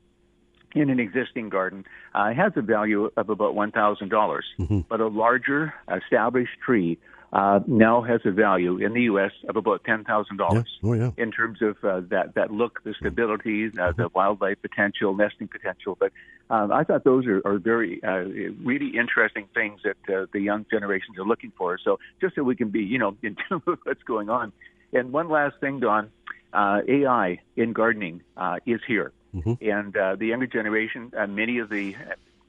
in an existing garden has a value of about $1,000, but a larger established tree now has a value in the U.S. of about $10,000 in terms of that look, the stability, the wildlife potential, nesting potential. But I thought those are very really interesting things that the young generations are looking for. So just so we can be, in tune with what's going on. And one last thing, Don, AI in gardening is here. And the younger generation, many of the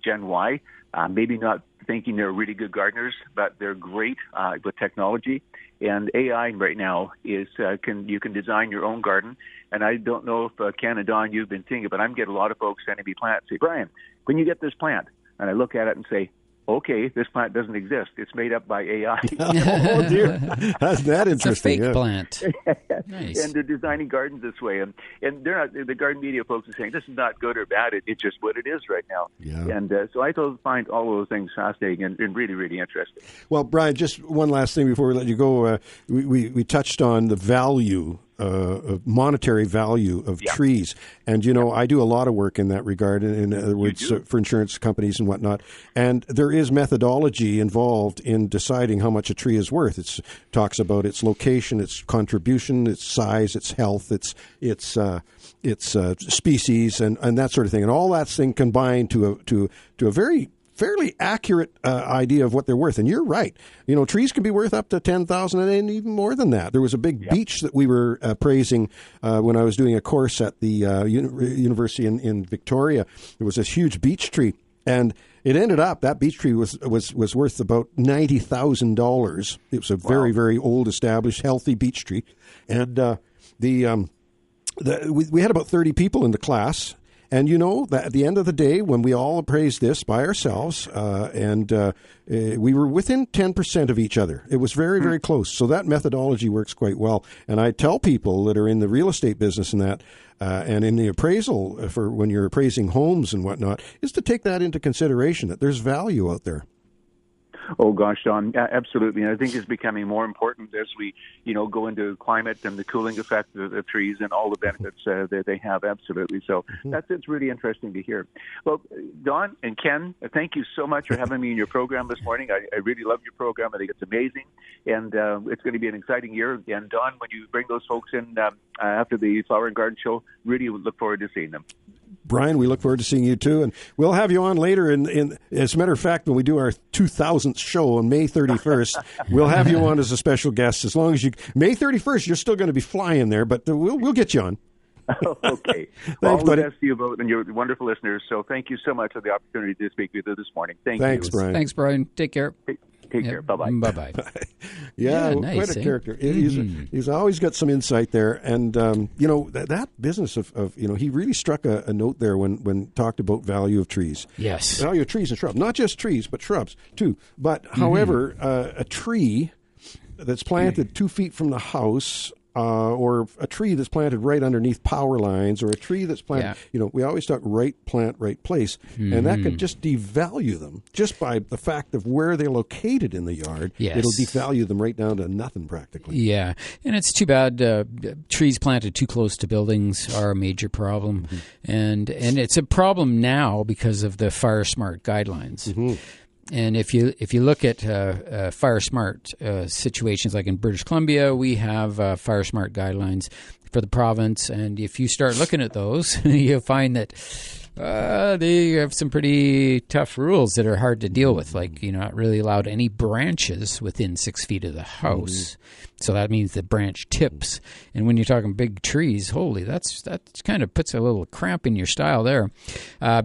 Gen Y, maybe not thinking they're really good gardeners, but they're great with technology. And AI right now is you can design your own garden. And I don't know if Ken and Don, you've been seeing it, but I'm getting a lot of folks sending me plants. Say, Brian, when you get this plant, and I look at it and say, okay, this plant doesn't exist. It's made up by AI. Oh, dear. That's that interesting. It's a fake plant. Nice. And they're designing gardens this way. And they're not, the garden media folks are saying this is not good or bad. It's just what it is right now. Yeah. And so I find all of those things fascinating and really, really interesting. Well, Brian, just one last thing before we let you go. We touched on the value monetary value of trees. And, I do a lot of work in that regard, in other words, for insurance companies and whatnot. And there is methodology involved in deciding how much a tree is worth. It talks about its location, its contribution, its size, its health, its species, and that sort of thing. And all that thing combined to a very fairly accurate idea of what they're worth. And you're right. Trees can be worth up to $10,000 and even more than that. There was a big beech that we were praising when I was doing a course at the university in Victoria. There was this huge beech tree, and it ended up that beech tree was worth about $90,000. It was a very, very old, established, healthy beech tree, and we had about 30 people in the class. And that at the end of the day, when we all appraised this by ourselves, we were within 10% of each other. It was very, very close. So that methodology works quite well. And I tell people that are in the real estate business and that, and in the appraisal for when you're appraising homes and whatnot, is to take that into consideration, that there's value out there. Oh, gosh, Don, absolutely. And I think it's becoming more important as we, go into climate and the cooling effect of the trees and all the benefits that they have, absolutely. So it's really interesting to hear. Well, Don and Ken, thank you so much for having me in your program this morning. I really love your program. I think it's amazing. And it's going to be an exciting year. And, Don, when you bring those folks in after the Flower and Garden Show, really look forward to seeing them. Brian, we look forward to seeing you too, and we'll have you on later. As a matter of fact, when we do our 2000th show on May 31st, we'll have you on as a special guest. As long as May 31st, you're still going to be flying there, but we'll get you on. Okay. Thanks, all the buddy. best to you both and your wonderful listeners. So thank you so much for the opportunity to speak with you this morning. Thanks, Brian. Thanks, Brian. Take care. Take care. Bye-bye. Bye-bye. Nice, quite a character. He's always got some insight there. And, that business of he really struck a note there when talked about value of trees. Yes. Value of trees and shrubs. Not just trees, but shrubs, too. But, however, a tree that's planted 2 feet from the house, or a tree that's planted right underneath power lines, or a tree that's planted, we always talk right plant, right place, and that could just devalue them just by the fact of where they're located in the yard. Yes. It'll devalue them right down to nothing practically. Yeah, and it's too bad trees planted too close to buildings are a major problem, and it's a problem now because of the FireSmart guidelines. And if you look at FireSmart situations, like in British Columbia, we have FireSmart guidelines for the province. And if you start looking at those, you'll find that they have some pretty tough rules that are hard to deal with. Like, you're not really allowed any branches within 6 feet of the house. So that means the branch tips. And when you're talking big trees, holy, that kind of puts a little cramp in your style there,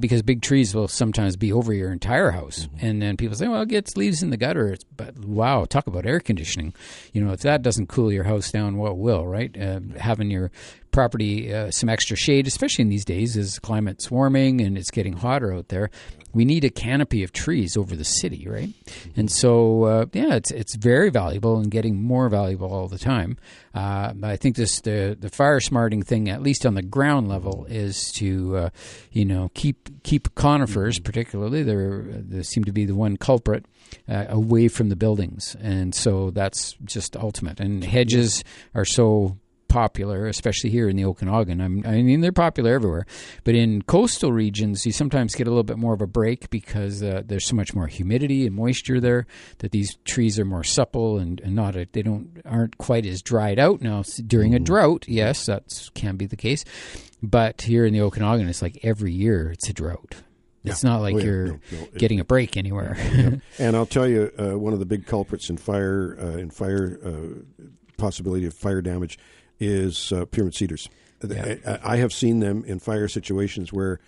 because big trees will sometimes be over your entire house. And then people say, well, it gets leaves in the gutter. But wow, talk about air conditioning. If that doesn't cool your house down, what will, right? Having your property some extra shade, especially in these days as climate's warming and it's getting hotter out there. We need a canopy of trees over the city, right? And so, it's very valuable and getting more valuable all the time. I think the fire smarting thing, at least on the ground level, is to keep conifers, particularly they seem to be the one culprit, away from the buildings, and so that's just ultimate. And hedges are so popular, especially here in the Okanagan. I mean, they're popular everywhere, but in coastal regions, you sometimes get a little bit more of a break because there's so much more humidity and moisture there that these trees are more supple and aren't quite as dried out. Now, during a drought, yes, that can be the case, but here in the Okanagan, it's like every year it's a drought. It's not like you're getting a break anywhere. And I'll tell you, one of the big culprits in fire possibility of fire damage is pyramid cedars. I have seen them in fire situations where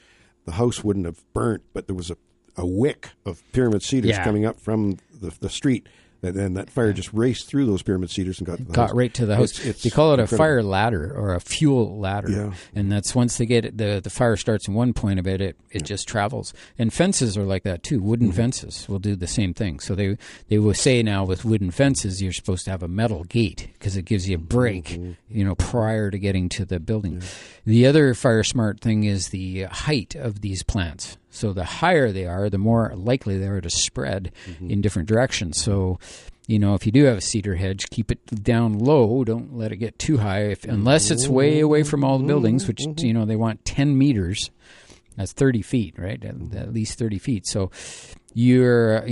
the house wouldn't have burnt, but there was a wick of pyramid cedars coming up from the street. And that fire just raced through those pyramid cedars and got right to the house. They call it incredible. A fire ladder or a fuel ladder. Yeah. And that's once they get it, the fire starts in one point of it just travels. And fences are like that too. Wooden fences will do the same thing. So they will say now with wooden fences, you're supposed to have a metal gate because it gives you a break, prior to getting to the building. Yeah. The other fire smart thing is the height of these plants. So the higher they are, the more likely they are to spread in different directions. So, if you do have a cedar hedge, keep it down low. Don't let it get too high, unless it's way away from all the buildings, which, they want 10 meters. That's 30 feet, right? At least 30 feet. So you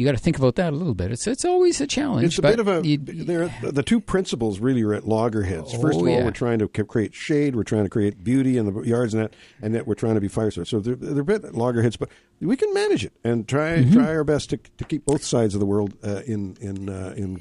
got to think about that a little bit. It's always a challenge. It's a bit of the two principles really are at loggerheads. First of all, we're trying to create shade. We're trying to create beauty in the yards and that we're trying to be fire smart. So they're a bit at loggerheads, but we can manage it and try our best to keep both sides of the world in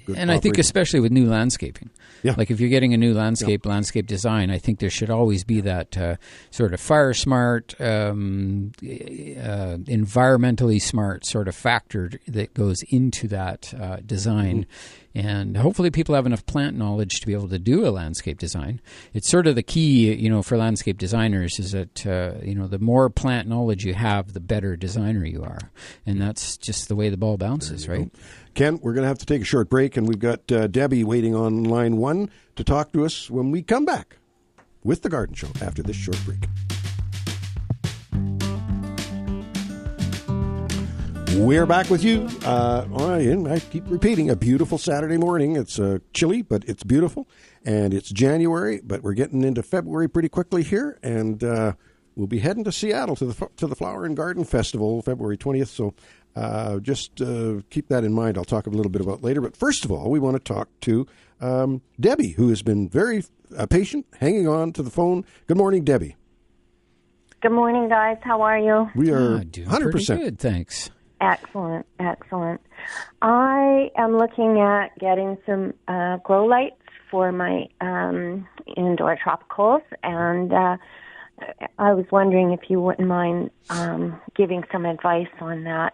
good. And I think especially with new landscaping, like if you're getting a new landscape design, I think there should always be that sort of fire smart, environmentally smart sort of factor that goes into that design. And hopefully people have enough plant knowledge to be able to do a landscape design. It's sort of the key, for landscape designers is that, the more plant knowledge you have, the better designer you are. And that's just the way the ball bounces, right? Ken, we're going to have to take a short break, and we've got Debbie waiting on line 1 to talk to us when we come back with The Garden Show after this short break. We're back with you. I keep repeating, a beautiful Saturday morning. It's chilly, but it's beautiful. And it's January, but we're getting into February pretty quickly here. And we'll be heading to Seattle to the Flower and Garden Festival, February 20th. So just keep that in mind. I'll talk a little bit about later. But first of all, we want to talk to Debbie, who has been very patient, hanging on to the phone. Good morning, Debbie. Good morning, guys. How are you? We are doing 100%. Pretty good, thanks. Excellent. I am looking at getting some grow lights for my indoor tropicals, and I was wondering if you wouldn't mind giving some advice on that.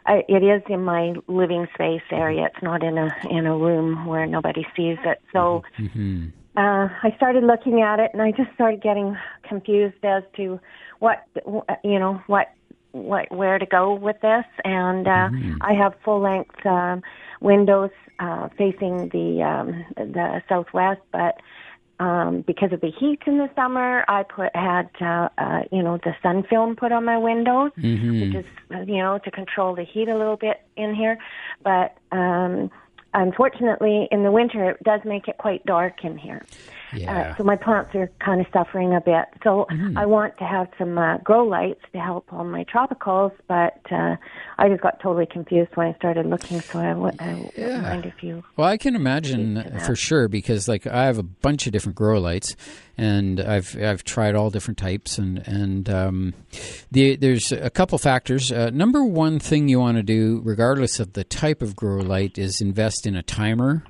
It is in my living space area. It's not in a room where nobody sees it. So I started looking at it, and I just started getting confused as to what where to go with this. And I have full-length windows facing the southwest, but because of the heat in the summer, I had the sun film put on my windows, which is to control the heat a little bit in here. But unfortunately, in the winter, it does make it quite dark in here. Yeah. So my plants are kind of suffering a bit. So I want to have some grow lights to help on my tropicals, but I just got totally confused when I started looking. So I wouldn't mind if you... Well, I can imagine for sure, because like I have a bunch of different grow lights, and I've tried all different types, and there's a couple factors. Number one thing you want to do, regardless of the type of grow light, is invest in a timer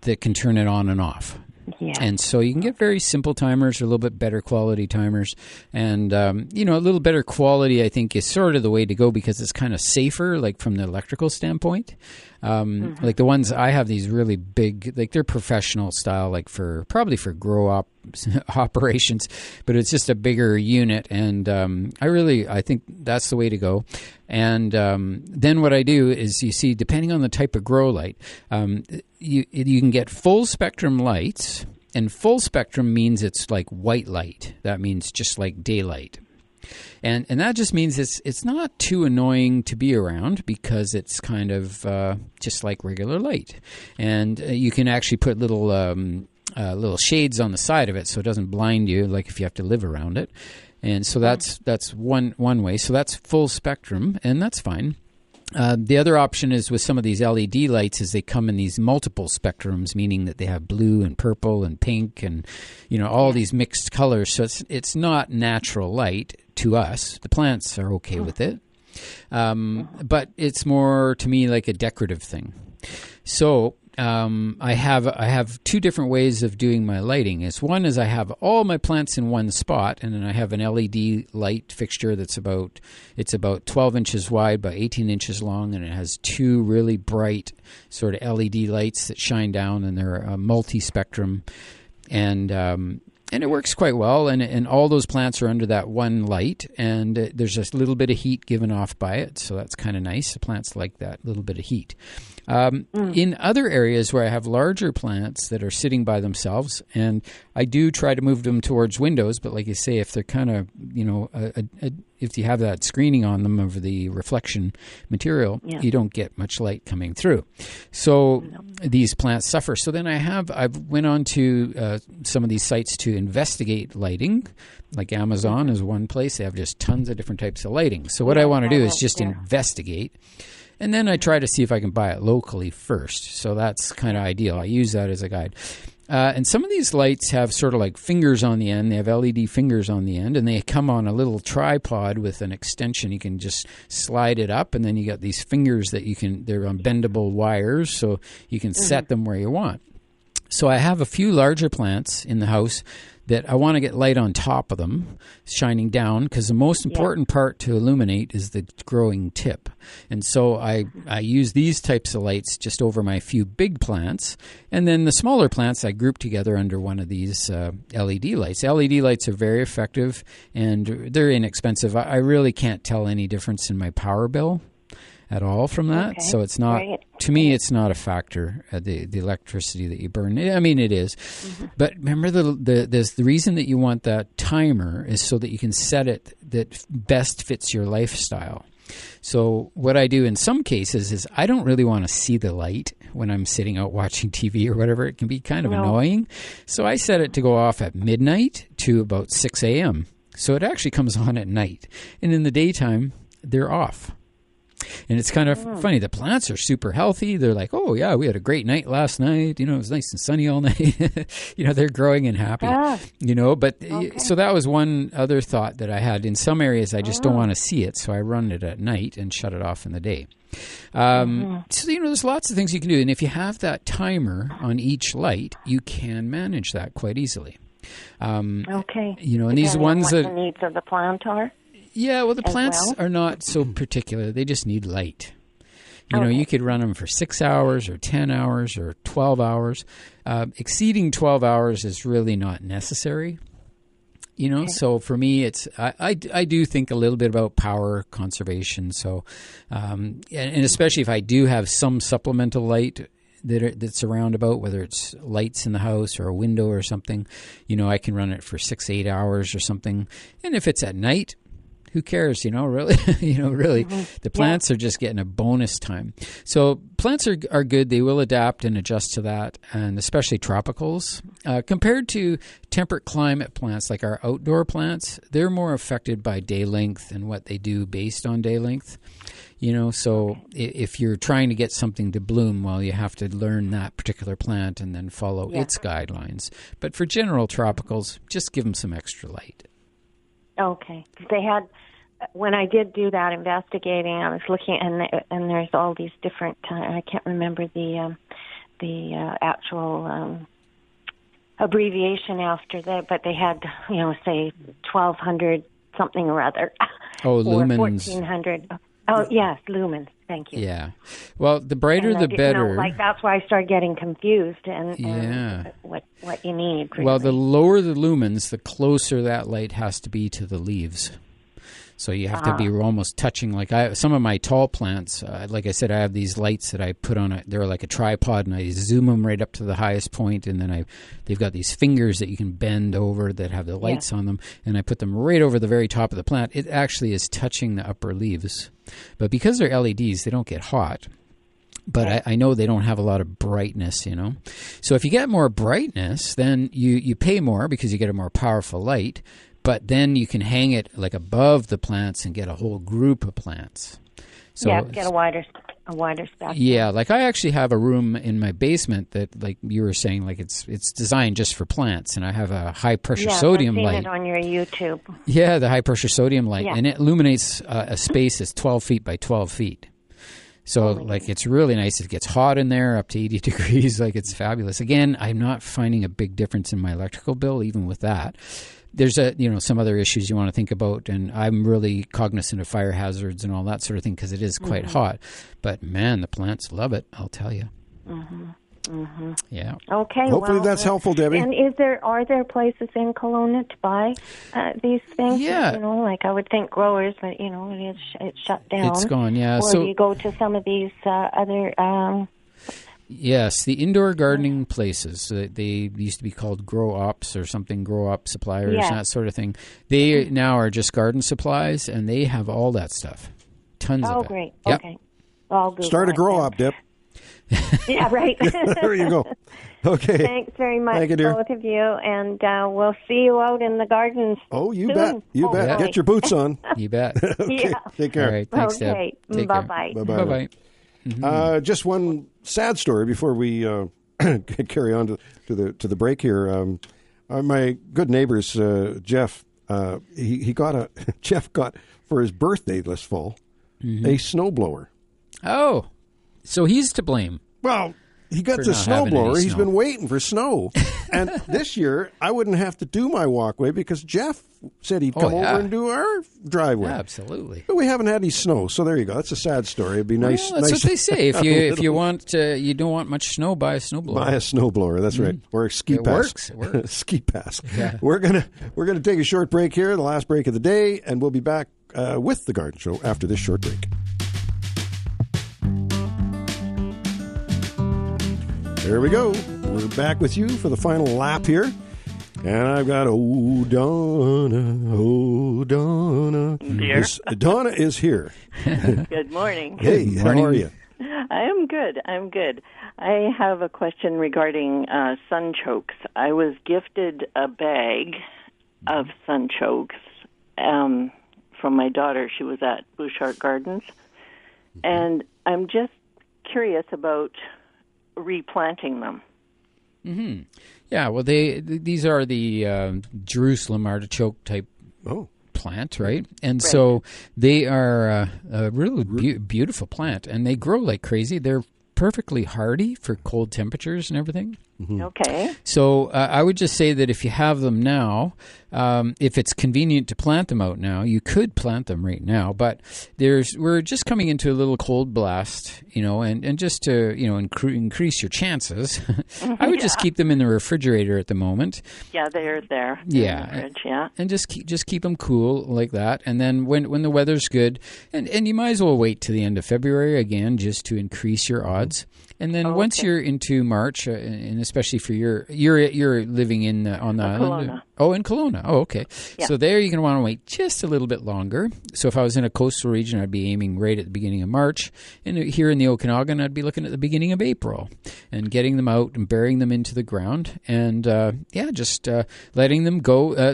that can turn it on and off. Yeah. And so you can get very simple timers or a little bit better quality timers. And, a little better quality, I think, is sort of the way to go because it's kind of safer, like from the electrical standpoint. Like the ones I have, these really big, like they're professional style, like probably for grow operations, but it's just a bigger unit. And I think that's the way to go. And then what I do is, you see, depending on the type of grow light, you can get full spectrum lights, and full spectrum means it's like white light. That means just like daylight. And that just means it's not too annoying to be around because it's kind of just like regular light. And you can actually put little shades on the side of it so it doesn't blind you, like if you have to live around it. And so that's one way. So that's full spectrum, and that's fine. The other option is with some of these LED lights is they come in these multiple spectrums, meaning that they have blue and purple and pink and, all these mixed colors. So it's not natural light to us. The plants are okay with it. But it's more, to me, like a decorative thing. So I have two different ways of doing my lighting. One is I have all my plants in one spot, and then I have an LED light fixture that's about 12 inches wide by 18 inches long, and it has two really bright sort of LED lights that shine down, and they're multi-spectrum, and it works quite well, and all those plants are under that one light, and there's just a little bit of heat given off by it, so that's kind of nice. The plants like that little bit of heat. In other areas where I have larger plants that are sitting by themselves, and I do try to move them towards windows, but like you say, if they're kind of, if you have that screening on them over the reflection material, you don't get much light coming through. So these plants suffer. So then I've went on to some of these sites to investigate lighting. Like Amazon is one place. They have just tons of different types of lighting. So what I want to do is just investigate. And then I try to see if I can buy it locally first. So that's kind of ideal. I use that as a guide. And some of these lights have sort of like fingers on the end. They have LED fingers on the end, and they come on a little tripod with an extension. You can just slide it up, and then you got these fingers that they're on bendable wires, so you can set them where you want. So I have a few larger plants in the house that I want to get light on top of them, shining down, because the most important part to illuminate is the growing tip. And so I use these types of lights just over my few big plants, and then the smaller plants I group together under one of these LED lights. LED lights are very effective, and they're inexpensive. I really can't tell any difference in my power bill at all from that. Okay. So it's not, to me, it's not a factor, the electricity that you burn. I mean, it is. But remember, the reason that you want that timer is so that you can set it that best fits your lifestyle. So what I do in some cases is I don't really want to see the light when I'm sitting out watching TV or whatever. It can be kind of annoying. So I set it to go off at midnight to about 6 a.m. So it actually comes on at night. And in the daytime, they're off. And it's kind of funny. The plants are super healthy. They're like, oh, yeah, we had a great night last night. It was nice and sunny all night. They're growing and happy, But so that was one other thought that I had. In some areas, I just don't want to see it. So I run it at night and shut it off in the day. So, there's lots of things you can do. And if you have that timer on each light, you can manage that quite easily. And these ones that... the needs of the plant are? Yeah, well, the plants are not so particular. They just need light. You could run them for 6 hours or 10 hours or 12 hours. Exceeding 12 hours is really not necessary. So for me, I do think a little bit about power conservation. So, and especially if I do have some supplemental light that's around about, whether it's lights in the house or a window or something, I can run it for 6-8 hours or something. And if it's at night, who cares, really? Really, the plants are just getting a bonus time. So plants are good. They will adapt and adjust to that, and especially tropicals. Compared to temperate climate plants like our outdoor plants, they're more affected by day length and what they do based on day length. So if you're trying to get something to bloom, well, you have to learn that particular plant and then follow its guidelines. But for general tropicals, just give them some extra light. Okay. They had, when I did do that investigating, I was looking, and there's all these different, I can't remember the actual abbreviation after that, but they had, say 1,200 something or other. Oh, lumens. Or 1,400. Oh, yes, lumens. Thank you. Yeah. Well, the brighter the better. That's why I started getting confused and what you need. Really. Well, the lower the lumens, the closer that light has to be to the leaves. So you have to be almost touching. Like some of my tall plants, like I said, I have these lights that I put on they're like a tripod, and I zoom them right up to the highest point, and then they've got these fingers that you can bend over that have the lights on them, and I put them right over the very top of the plant. It actually is touching the upper leaves. But because they're LEDs, they don't get hot. But I know they don't have a lot of brightness, So if you get more brightness, then you pay more because you get a more powerful light. But then you can hang it like above the plants and get a whole group of plants. So get a wider spectrum. Yeah, like I actually have a room in my basement that, like you were saying, like it's designed just for plants, and I have a high pressure sodium light. I've seen it on your YouTube. Yeah, the high pressure sodium light, and it illuminates a space that's 12 feet by 12 feet. So, it's really nice. It gets hot in there, up to 80 degrees. Like, it's fabulous. Again, I'm not finding a big difference in my electrical bill, even with that. There's some other issues you want to think about, and I'm really cognizant of fire hazards and all that sort of thing because it is quite hot. But man, the plants love it. I'll tell you. Yeah. Okay. Hopefully that's helpful, Debbie. And are there places in Kelowna to buy these things? Yeah. I would think growers, but it's shut down. It's gone. Yeah. Or do you go to some of these other? Yes, the indoor gardening places. They used to be called grow ops or something, grow op suppliers, that sort of thing. They now are just garden supplies, and they have all that stuff. Tons of it. Oh, great. Yep. Okay. I'll Google Start a grow op, Deb. Yeah, right. There you go. Okay. Thanks very much, Thank you, dear. both of you, and we'll see you out in the gardens. Oh, you soon, bet. You bet. hopefully. Get your boots on. You bet. Okay. Take care. All right. Thanks, Deb. Okay. Take Bye-bye. care. Bye-bye. Bye-bye. Just one sad story before we carry on to the break here. My good neighbors, Jeff, Jeff got for his birthday this fall a snowblower. Oh, so he's to blame. Well, he got the snowblower. He's been waiting for snow. And this year, I wouldn't have to do my walkway because Jeff said he'd come over and do our driveway. Absolutely. But we haven't had any snow, so there you go. That's a sad story. It'd be nice. Well, that's what they say. If you want you don't want much snow, buy a snowblower. Buy a snowblower. That's right. Or a ski pass. It works. Ski pass. Yeah. We're gonna take a short break here, the last break of the day, and we'll be back with the Garden Show after this short break. There we go. We're back with you for the final lap here. And I've got Donna. Dear. Donna is here. Good morning. Hey, Good morning. how are you? I'm good. I have a question regarding sunchokes. I was gifted a bag of sunchokes from my daughter. She was at Bouchard Gardens. And I'm just curious about replanting them. Mm-hmm. Yeah, well, these are the Jerusalem artichoke type plant, right? And so they are a really beautiful plant, and they grow like crazy. They're perfectly hardy for cold temperatures and everything. Okay. So I would just say that if you have them now, if it's convenient to plant them out now, you could plant them right now. But we're just coming into a little cold blast, and just to increase your chances, I would just keep them in the refrigerator at the moment. Yeah, they're there. Yeah, in the fridge, yeah. And just keep them cool like that. And then when the weather's good, and you might as well wait to the end of February again just to increase your odds. And then once you're into March, and especially for you're living in on the island. Kelowna. Oh, in Kelowna. Oh, okay. Yeah. So there you're going to want to wait just a little bit longer. So if I was in a coastal region, I'd be aiming right at the beginning of March. And here in the Okanagan, I'd be looking at the beginning of April and getting them out and burying them into the ground. And just letting them go.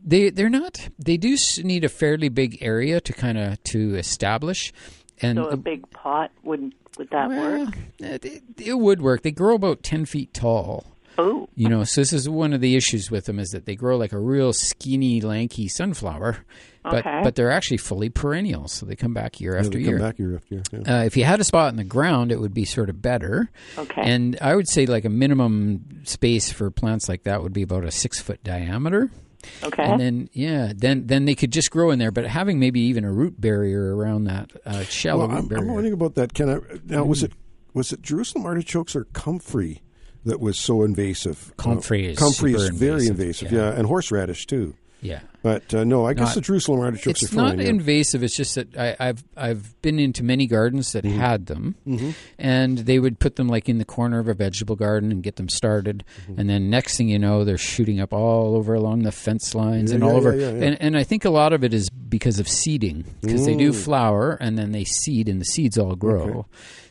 They do need a fairly big area to establish. And so a big pot would that work? It would work. They grow about 10 feet tall. Oh. So this is one of the issues with them is that they grow like a real skinny, lanky sunflower, but they're actually fully perennial, so they come back year after year. Come back year after year. Yeah. If you had a spot in the ground, it would be sort of better. Okay. And I would say like a minimum space for plants like that would be about a 6-foot diameter. Okay. And then, then they could just grow in there, but having maybe even a root barrier around that shallow root barrier. I'm wondering about that. Now, was it Jerusalem artichokes or comfrey that was so invasive? Comfrey is very invasive. Yeah, and horseradish too. Yeah, but no, I guess the Jerusalem artichokes are fine. It's not invasive. It's just that I've been into many gardens that had them, and they would put them like in the corner of a vegetable garden and get them started, and then next thing you know, they're shooting up all over along the fence lines and all over. Yeah. And I think a lot of it is because of seeding, because they do flower and then they seed, and the seeds all grow. Okay.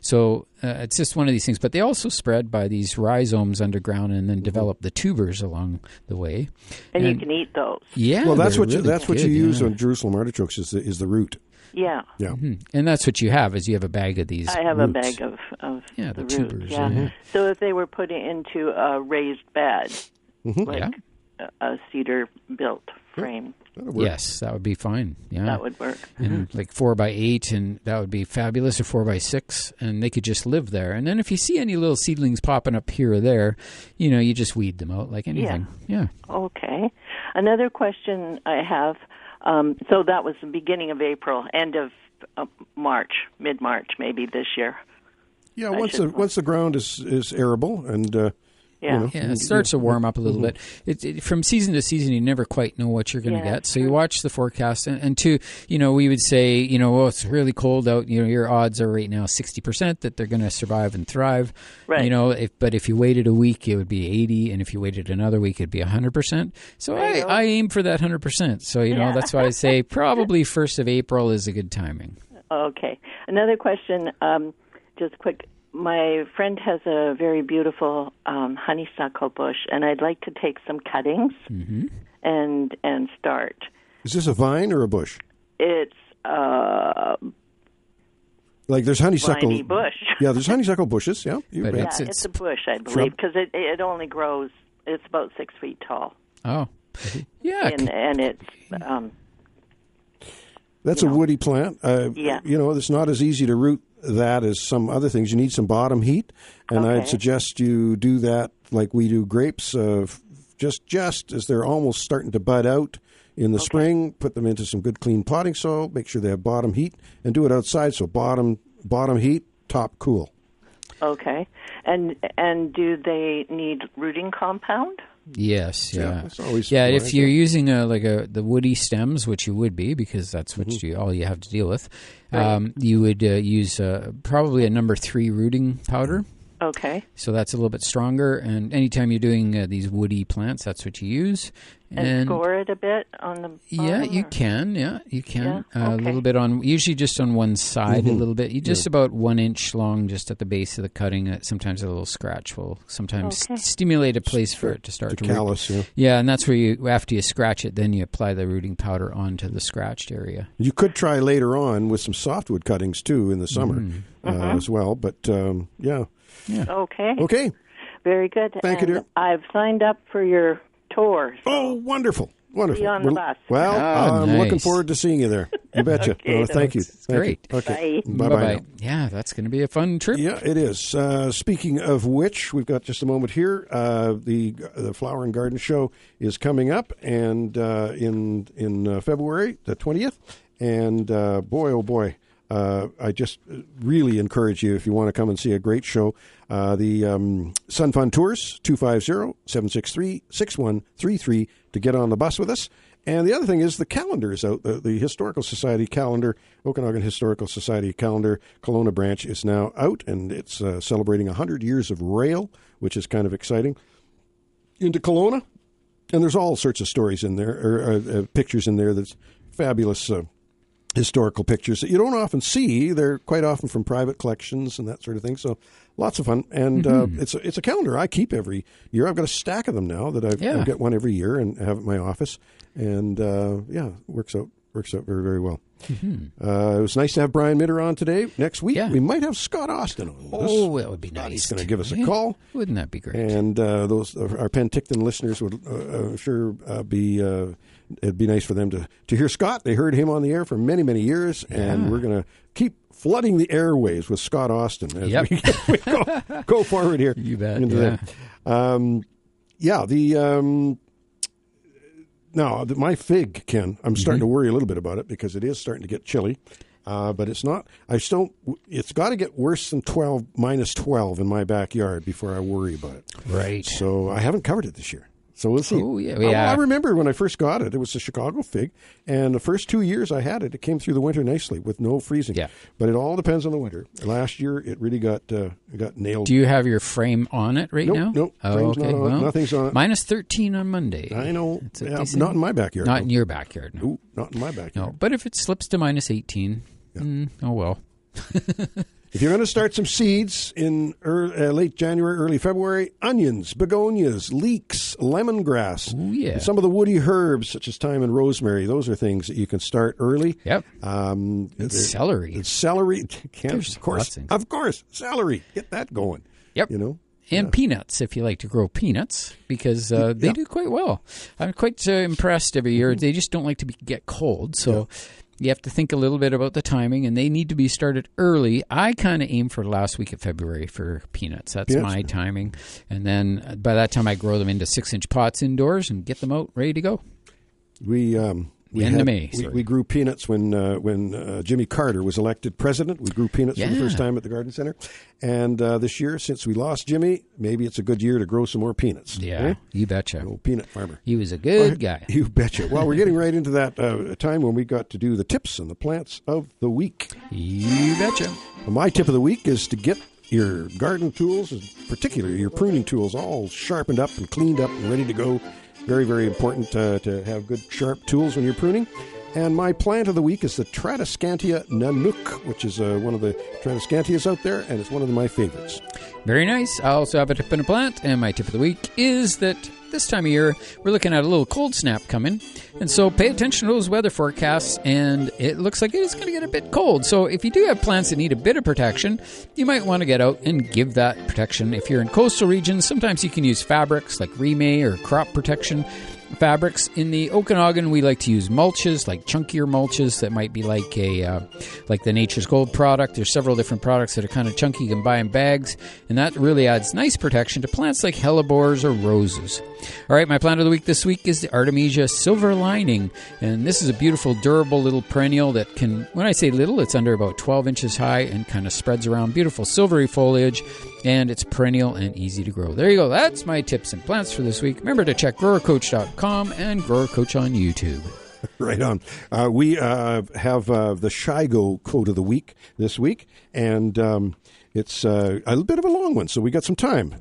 So it's just one of these things. But they also spread by these rhizomes underground and then develop the tubers along the way. And you can eat those. Yeah. Well, that's what you use on Jerusalem artichokes is the root. Yeah. Yeah. Mm-hmm. And that's what you have is you have a bag of these. I have roots. a bag of the roots. tubers. Yeah. Mm-hmm. So if they were put into a raised bed, like a cedar built frame. Yes, that would be fine. Yeah, that would work. And like 4x8, and that would be fabulous. Or 4x6, and they could just live there. And then if you see any little seedlings popping up here or there, you just weed them out like anything. Yeah. Okay. Another question I have. So that was the beginning of April, end of March, mid-March, maybe this year. Yeah, once the ground is arable and. It starts to warm up a little bit. From season to season, you never quite know what you're going to get. So you watch the forecast, and we would say, it's really cold out. Your odds are right now 60% that they're going to survive and thrive. Right. But if you waited a week, it would be 80, and if you waited another week, it'd be 100%. So I aim for that 100%. So that's why I say probably 1st of April is a good timing. Okay. Another question, just quick. My friend has a very beautiful honeysuckle bush, and I'd like to take some cuttings and start. Is this a vine or a bush? It's like there's honeysuckle. Viney bush. Yeah, there's honeysuckle bushes. Yeah, it's a bush, I believe, because it only grows. It's about 6 feet tall. Oh, yeah, and it's. That's a woody plant. It's not as easy to root that as some other things. You need some bottom heat, and I'd suggest you do that like we do grapes, just as they're almost starting to bud out in the spring. Put them into some good clean potting soil. Make sure they have bottom heat, and do it outside. So bottom heat, top cool. Okay, and do they need rooting compound? Yes, yeah. If you're using the woody stems, which you would be because that's what all you have to deal with, you would use probably a number 3 rooting powder. Okay. So that's a little bit stronger, and anytime you're doing these woody plants, that's what you use. And score it a bit on the bottom? Yeah, you can. A little bit usually just on one side a little bit. You just about 1 inch long just at the base of the cutting. Sometimes a little scratch will sometimes stimulate a place for it to start to callus, root. Yeah, and that's where after you scratch it, then you apply the rooting powder onto the scratched area. You could try later on with some softwood cuttings too in the summer as well, but Yeah. Okay. Very good. Thank you, dear. I've signed up for your tour. Oh, wonderful. Wonderful. Be on the bus. Well, I'm looking nice. forward to seeing you there. You betcha. Okay, Thank you. It's great. You. Okay. Bye. Bye-bye. now. Yeah, that's going to be a fun trip. Yeah, it is. Speaking of which, we've got just a moment here. The Flower and Garden Show is coming up, and in February the 20th. And boy, oh boy, I just really encourage you, if you want to come and see a great show, the Sun Fun Tours, 250-763-6133 to get on the bus with us. And the other thing is the calendar is out. The Historical Society calendar, Okanagan Historical Society calendar, Kelowna branch is now out, and it's celebrating 100 years of rail, which is kind of exciting, into Kelowna. And there's all sorts of stories in there, or pictures in there. There's fabulous historical pictures that you don't often see. They're quite often from private collections and that sort of thing. So lots of fun. And it's a calendar I keep every year. I've got a stack of them now that I get one every year and have at my office. And works out very, very well. Mm-hmm. It was nice to have Brian Mitter on today. Next week, we might have Scott Austin on with us. Oh, that would be nice. He's going to give us a call. Wouldn't that be great? And those our Penticton listeners would sure be. It'd be nice for them to hear Scott. They heard him on the air for many, many years, and we're going to keep flooding the airwaves with Scott Austin as we go forward here. You bet. Now, my fig, Ken, I'm starting to worry a little bit about it because it is starting to get chilly. But it's not. It's got to get worse than minus 12 in my backyard before I worry about it. Right. So I haven't covered it this year. So we'll see. Oh, yeah. I remember when I first got it, it was a Chicago fig, and the first 2 years I had it, it came through the winter nicely with no freezing. Yeah. But it all depends on the winter. Last year, it really got nailed. Do you have your frame on it now? Nope. Oh, Frame's okay. not on. Well, Minus minus 13 on Monday. I know. Not in my backyard. Not in your backyard. No. Ooh, not in my backyard. No, but if it slips to minus 18, oh well. If you're going to start some seeds in late January, early February, onions, begonias, leeks, lemongrass, some of the woody herbs such as thyme and rosemary, those are things that you can start early. Yep. Celery. It's celery. Of course, celery. Get that going. Yep. And peanuts, if you like to grow peanuts, because they do quite well. I'm quite impressed every year. They just don't like to get cold, so... Yeah. You have to think a little bit about the timing, and they need to be started early. I kind of aim for the last week of February for peanuts. That's my timing. And then by that time, I grow them into 6-inch pots indoors and get them out ready to go. We grew peanuts when Jimmy Carter was elected president. We grew peanuts for the first time at the Garden Center. And this year, since we lost Jimmy, maybe it's a good year to grow some more peanuts. Yeah, you betcha. Old peanut farmer. He was a good guy. You betcha. Well, we're getting right into that time when we got to do the tips and the plants of the week. You betcha. Well, my tip of the week is to get your garden tools, particularly your pruning tools, all sharpened up and cleaned up and ready to go. Very, very important to have good, sharp tools when you're pruning. And my plant of the week is the Tradescantia Nanook, which is one of the Tradescantias out there, and it's one of my favorites. Very nice. I also have a tip and a plant, and my tip of the week is that this time of year, we're looking at a little cold snap coming, and so pay attention to those weather forecasts, and it looks like it's going to get a bit cold. So if you do have plants that need a bit of protection, you might want to get out and give that protection. If you're in coastal regions, sometimes you can use fabrics like Remay or crop protection fabrics. In the Okanagan, we like to use mulches, like chunkier mulches that might be like the Nature's Gold product. There's several different products that are kind of chunky. You can buy in bags, and that really adds nice protection to plants like hellebores or roses. All right, my plant of the week this week is the Artemisia silver lining, and this is a beautiful, durable little perennial that can, when I say little, it's under about 12 inches high and kind of spreads around. Beautiful silvery foliage, and it's perennial and easy to grow. There you go. That's my tips and plants for this week. Remember to check growercoach.com and Grower Coach on YouTube. Right on. We have the Shigo quote of the week this week, and it's a little bit of a long one, so we got some time.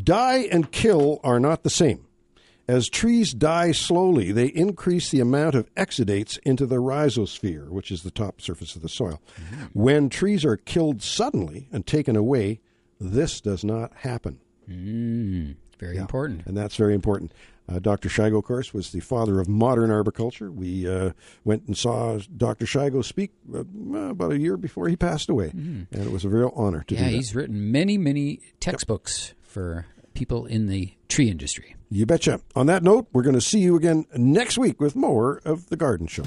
Die and kill are not the same. As trees die slowly, they increase the amount of exudates into the rhizosphere, which is the top surface of the soil. Mm-hmm. When trees are killed suddenly and taken away, this does not happen. Very important. And that's very important. Dr. Shigo, of course, was the father of modern arboriculture. We went and saw Dr. Shigo speak about a year before he passed away, and it was a real honor to do that. Yeah, he's written many, many textbooks for people in the tree industry. You betcha. On that note, we're going to see you again next week with more of The Garden Show.